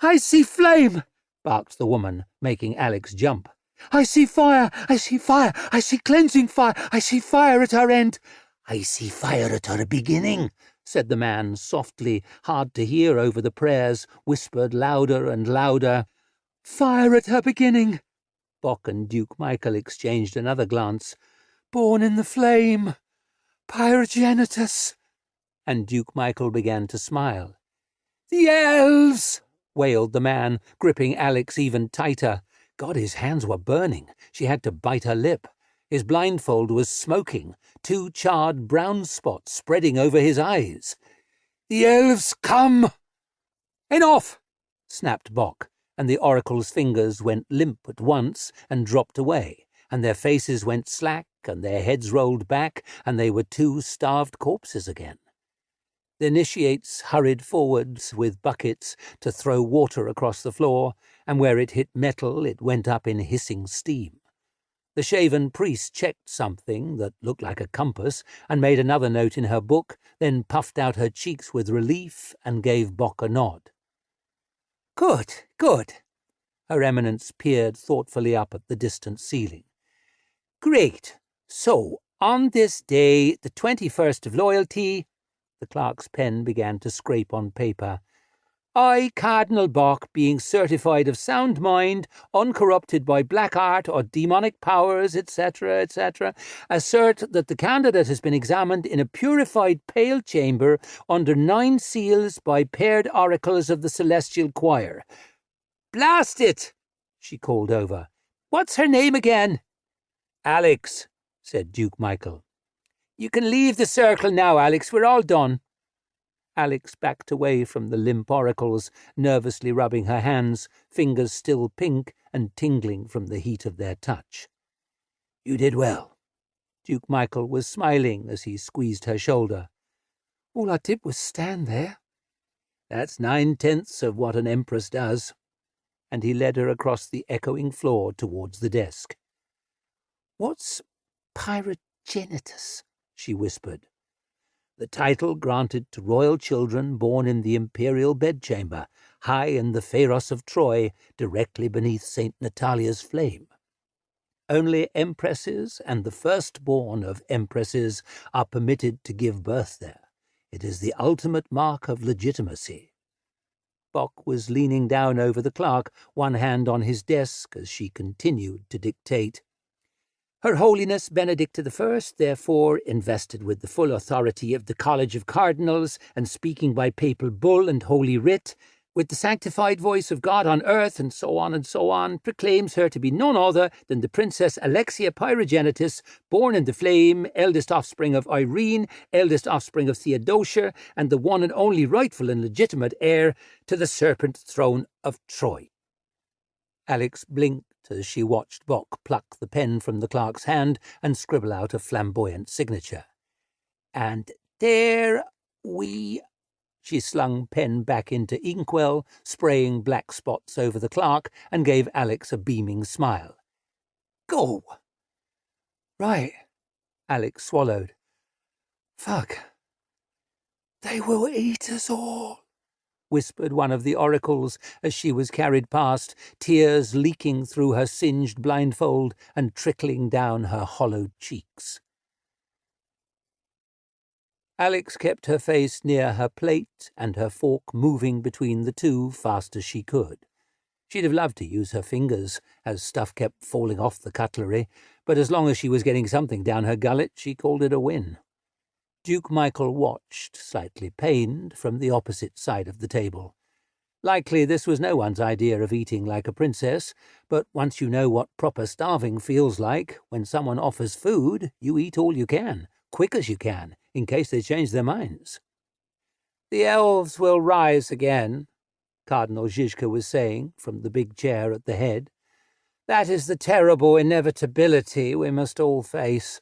"I see flame," barked the woman, making Alex jump. "I see fire. I see fire. I see cleansing fire. I see fire at her end." "I see fire at her beginning," said the man softly, hard to hear over the prayers, whispered louder and louder. "Fire at her beginning." Bock and Duke Michael exchanged another glance. "Born in the flame. Pyrogenitus." And Duke Michael began to smile. "The elves!" wailed the man, gripping Alex even tighter. God, his hands were burning. She had to bite her lip. His blindfold was smoking, 2 charred brown spots spreading over his eyes. "The elves come!" "Enough!" snapped Bock, and the oracle's fingers went limp at once and dropped away, and their faces went slack, and their heads rolled back, and they were 2 starved corpses again. The initiates hurried forwards with buckets to throw water across the floor, and where it hit metal it went up in hissing steam. The shaven priest checked something that looked like a compass and made another note in her book, then puffed out her cheeks with relief and gave Bock a nod. "Good, good." Her Eminence peered thoughtfully up at the distant ceiling. "Great. So, on this day, the 21st of loyalty—" The clerk's pen began to scrape on paper. I, Cardinal Bach, being certified of sound mind, uncorrupted by black art or demonic powers, etc., etc., assert that the candidate has been examined in a purified pale chamber under 9 seals by paired oracles of the celestial choir. Blast it! She called over. What's her name again? Alex, said Duke Michael. You can leave the circle now, Alex. We're all done. Alex backed away from the limp oracles, nervously rubbing her hands, fingers still pink and tingling from the heat of their touch. You did well. Duke Michael was smiling as he squeezed her shoulder. All I did was stand there. That's 9/10 of what an empress does. And he led her across the echoing floor towards the desk. What's Pyrogenitus? She whispered. The title granted to royal children born in the imperial bedchamber, high in the Pharos of Troy, directly beneath St. Natalia's flame. Only empresses and the firstborn of empresses are permitted to give birth there. It is the ultimate mark of legitimacy. Bach was leaning down over the clerk, one hand on his desk, as she continued to dictate. Her Holiness Benedict I, therefore, invested with the full authority of the College of Cardinals and speaking by papal bull and holy writ, with the sanctified voice of God on earth, and so on, proclaims her to be none other than the Princess Alexia Pyrogenitus, born in the flame, eldest offspring of Irene, eldest offspring of Theodosia, and the one and only rightful and legitimate heir to the serpent throne of Troy. Alex blinked as she watched Bach pluck the pen from the clerk's hand and scribble out a flamboyant signature. And there we... She slung pen back into inkwell, spraying black spots over the clerk, and gave Alex a beaming smile. Go! Right, Alex swallowed. Fuck. They will eat us all, whispered one of the oracles as she was carried past, tears leaking through her singed blindfold and trickling down her hollowed cheeks. Alex kept her face near her plate and her fork moving between the two fast as she could. She'd have loved to use her fingers, as stuff kept falling off the cutlery, but as long as she was getting something down her gullet, she called it a win. Duke Michael watched, slightly pained, from the opposite side of the table. Likely this was no one's idea of eating like a princess, but once you know what proper starving feels like, when someone offers food, you eat all you can, quick as you can, in case they change their minds. The elves will rise again, Cardinal Zizka was saying from the big chair at the head. That is the terrible inevitability we must all face.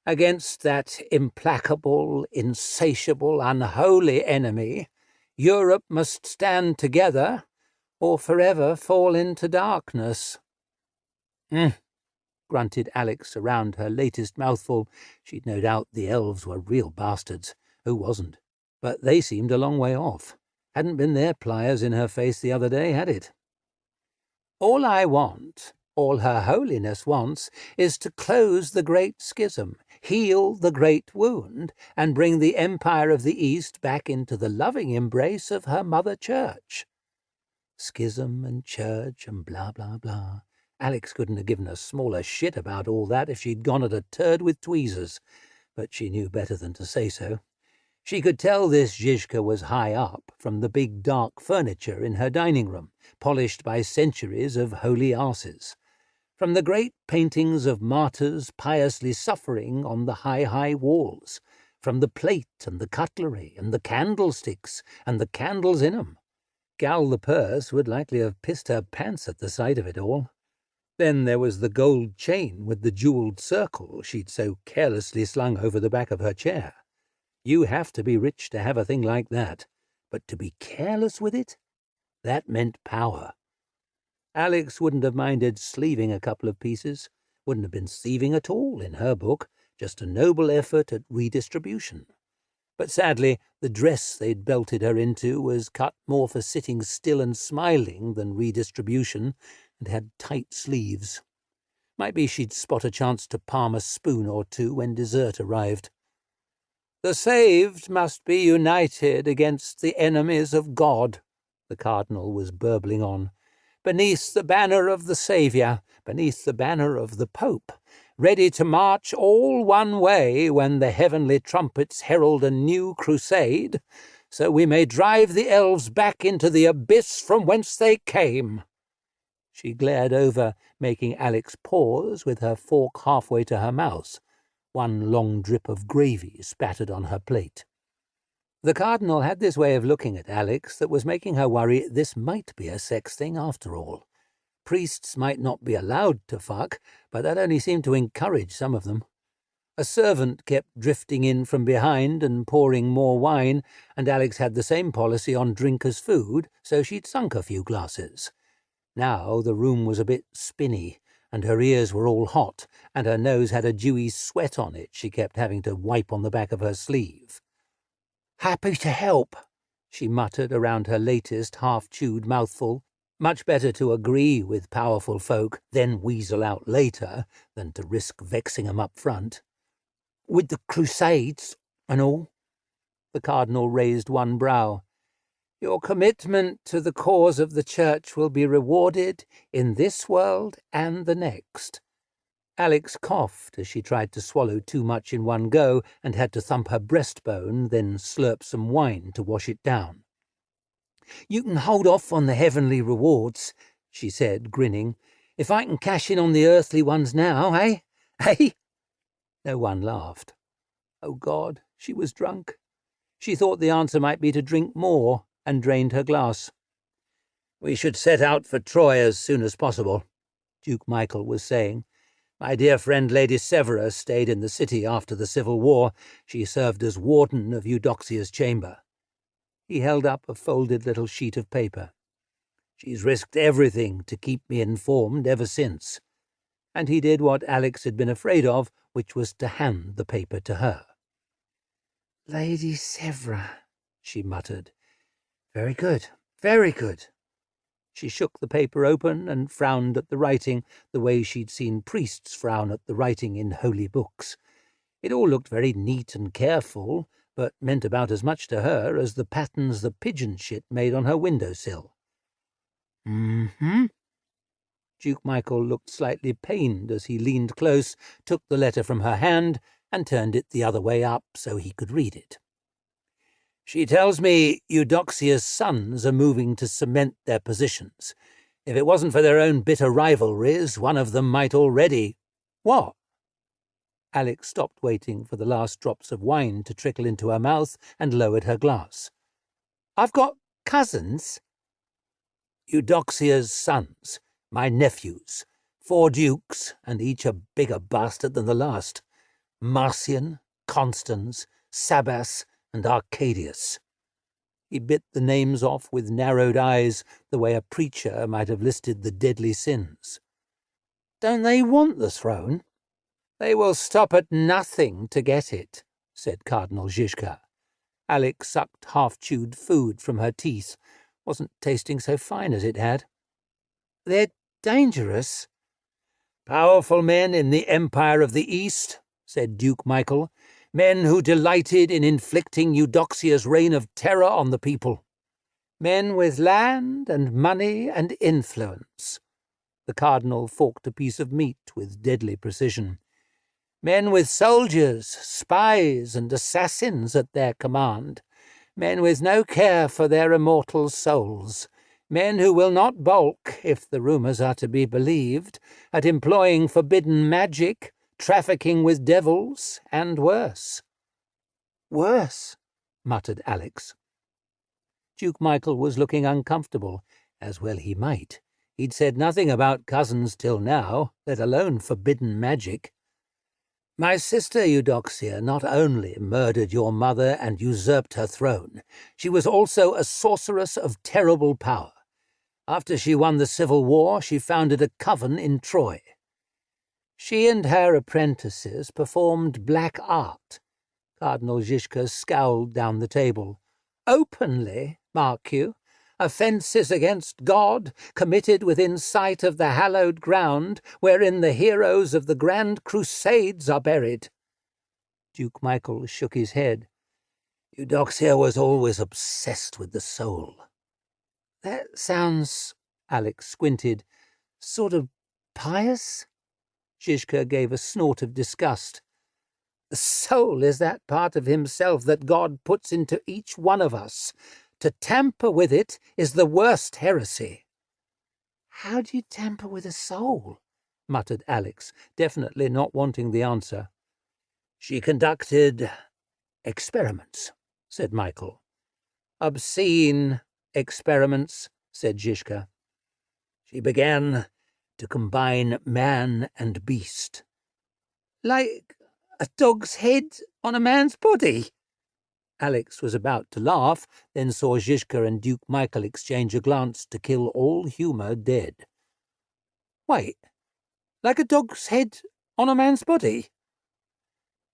Against that implacable, insatiable, unholy enemy, Europe must stand together or forever fall into darkness. Grunted Alex around her latest mouthful. She'd no doubt the elves were real bastards. Who wasn't? But they seemed a long way off. Hadn't been their pliers in her face the other day, had it? All I want, all Her Holiness wants, is to close the great schism, heal the great wound, and bring the Empire of the East back into the loving embrace of her Mother Church. Schism and church and blah, blah, blah. Alex couldn't have given a smaller shit about all that if she'd gone at a turd with tweezers, but she knew better than to say so. She could tell this Zizka was high up from the big dark furniture in her dining room, polished by centuries of holy arses, from the great paintings of martyrs piously suffering on the high walls, from the plate and the cutlery and the candlesticks and the candles in 'em. Gal the purse would likely have pissed her pants at the sight of it all. Then there was the gold chain with the jewelled circle she'd so carelessly slung over the back of her chair. You have to be rich to have a thing like that, but to be careless with it? That meant power. Alex wouldn't have minded sleeving a couple of pieces, wouldn't have been thieving at all in her book, just a noble effort at redistribution. But sadly, the dress they'd belted her into was cut more for sitting still and smiling than redistribution, and had tight sleeves. Might be she'd spot a chance to palm a spoon or two when dessert arrived. The saved must be united against the enemies of God, the cardinal was burbling on. "Beneath the banner of the Saviour, beneath the banner of the Pope, ready to march all one way when the heavenly trumpets herald a new crusade, so we may drive the elves back into the abyss from whence they came." She glared over, making Alex pause with her fork halfway to her mouth, one long drip of gravy spattered on her plate. The cardinal had this way of looking at Alex that was making her worry this might be a sex thing after all. Priests might not be allowed to fuck, but that only seemed to encourage some of them. A servant kept drifting in from behind and pouring more wine, and Alex had the same policy on drink as food, so she'd sunk a few glasses. Now the room was a bit spinny, and her ears were all hot, and her nose had a dewy sweat on it she kept having to wipe on the back of her sleeve. "Happy to help," she muttered around her latest half-chewed mouthful. Much better to agree with powerful folk, then weasel out later, than to risk vexing 'em up front. "With the Crusades and all." The cardinal raised one brow. "Your commitment to the cause of the Church will be rewarded in this world and the next." Alex coughed as she tried to swallow too much in one go and had to thump her breastbone, then slurp some wine to wash it down. "You can hold off on the heavenly rewards," she said, grinning. "If I can cash in on the earthly ones now, eh? Eh?" No one laughed. Oh God, she was drunk. She thought the answer might be to drink more, and drained her glass. "We should set out for Troy as soon as possible," Duke Michael was saying. "My dear friend Lady Severa stayed in the city after the Civil War. She served as warden of Eudoxia's chamber." He held up a folded little sheet of paper. "She's risked everything to keep me informed ever since." And he did what Alex had been afraid of, which was to hand the paper to her. "Lady Severa," she muttered. "Very good, very good." She shook the paper open and frowned at the writing the way she'd seen priests frown at the writing in holy books. It all looked very neat and careful, but meant about as much to her as the patterns the pigeon shit made on her windowsill. "Mm-hmm." Duke Michael looked slightly pained as he leaned close, took the letter from her hand, and turned it the other way up so he could read it. "She tells me Eudoxia's sons are moving to cement their positions. If it wasn't for their own bitter rivalries, one of them might already—" "What?" Alex stopped waiting for the last drops of wine to trickle into her mouth and lowered her glass. "I've got cousins?" "Eudoxia's sons, my nephews, 4 dukes, and each a bigger bastard than the last. Marcian, Constans, Sabas, and Arcadius." He bit the names off with narrowed eyes, the way a preacher might have listed the deadly sins. "Don't they want the throne?" "They will stop at nothing to get it," said Cardinal Zizka. Alex sucked half-chewed food from her teeth. Wasn't tasting so fine as it had. "They're dangerous." "Powerful men in the Empire of the East," said Duke Michael. "Men who delighted in inflicting Eudoxia's reign of terror on the people. Men with land and money and influence." The cardinal forked a piece of meat with deadly precision. "Men with soldiers, spies, and assassins at their command. Men with no care for their immortal souls. Men who will not balk, if the rumours are to be believed, at employing forbidden magic, trafficking with devils, and worse." "Worse," muttered Alex. Duke Michael was looking uncomfortable, as well he might. He'd said nothing about cousins till now, let alone forbidden magic. "My sister Eudoxia not only murdered your mother and usurped her throne, she was also a sorceress of terrible power. After she won the Civil War, she founded a coven in Troy. She and her apprentices performed black art." Cardinal Zizka scowled down the table. "Openly, mark you. Offences against God committed within sight of the hallowed ground wherein the heroes of the Grand Crusades are buried." Duke Michael shook his head. "Eudoxia was always obsessed with the soul." That sounds, Alex squinted, sort of pious? Zhizka gave a snort of disgust. The soul is that part of himself that God puts into each one of us. To tamper with it is the worst heresy. How do you tamper with a soul? Muttered Alex, definitely not wanting the answer. She conducted experiments, said Michael. Obscene experiments, said Zhizka. She began to combine man and beast. Like a dog's head on a man's body? Alex was about to laugh, then saw Zhizka and Duke Michael exchange a glance to kill all humour dead. Wait, like a dog's head on a man's body?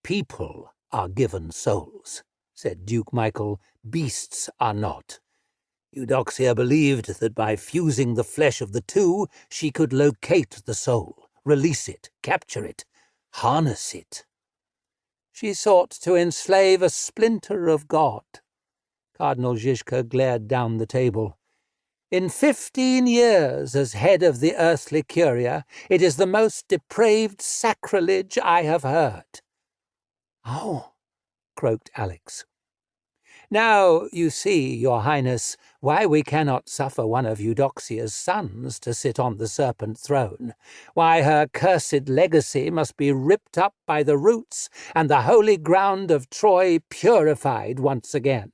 People are given souls, said Duke Michael. Beasts are not. Eudoxia believed that by fusing the flesh of the two, she could locate the soul, release it, capture it, harness it. She sought to enslave a splinter of God. Cardinal Zhizka glared down the table. In 15 years as head of the earthly curia, it is the most depraved sacrilege I have heard. Oh, croaked Alex. Now you see, your highness, why we cannot suffer one of Eudoxia's sons to sit on the serpent throne, why her cursed legacy must be ripped up by the roots and the holy ground of Troy purified once again.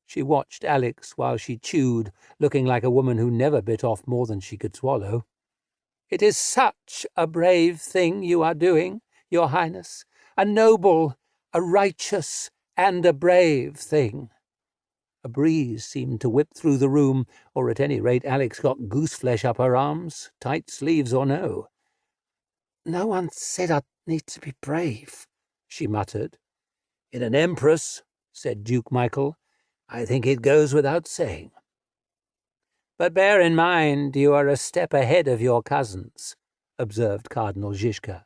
She watched Alex while she chewed, looking like a woman who never bit off more than she could swallow. It is such a brave thing you are doing, your highness, a noble, a righteous, and a brave thing. A breeze seemed to whip through the room, or at any rate Alex got gooseflesh up her arms, tight sleeves or no. No one said I'd need to be brave, she muttered. In an empress, said Duke Michael, I think it goes without saying. But bear in mind you are a step ahead of your cousins, observed Cardinal Zhizka.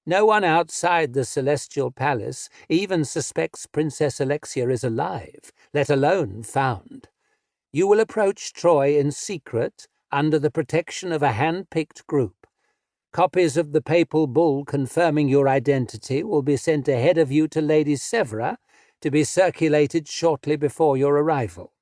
No one outside the Celestial Palace even suspects Princess Alexia is alive, let alone found. You will approach Troy in secret, under the protection of a hand-picked group. Copies of the papal bull confirming your identity will be sent ahead of you to Lady Severa to be circulated shortly before your arrival.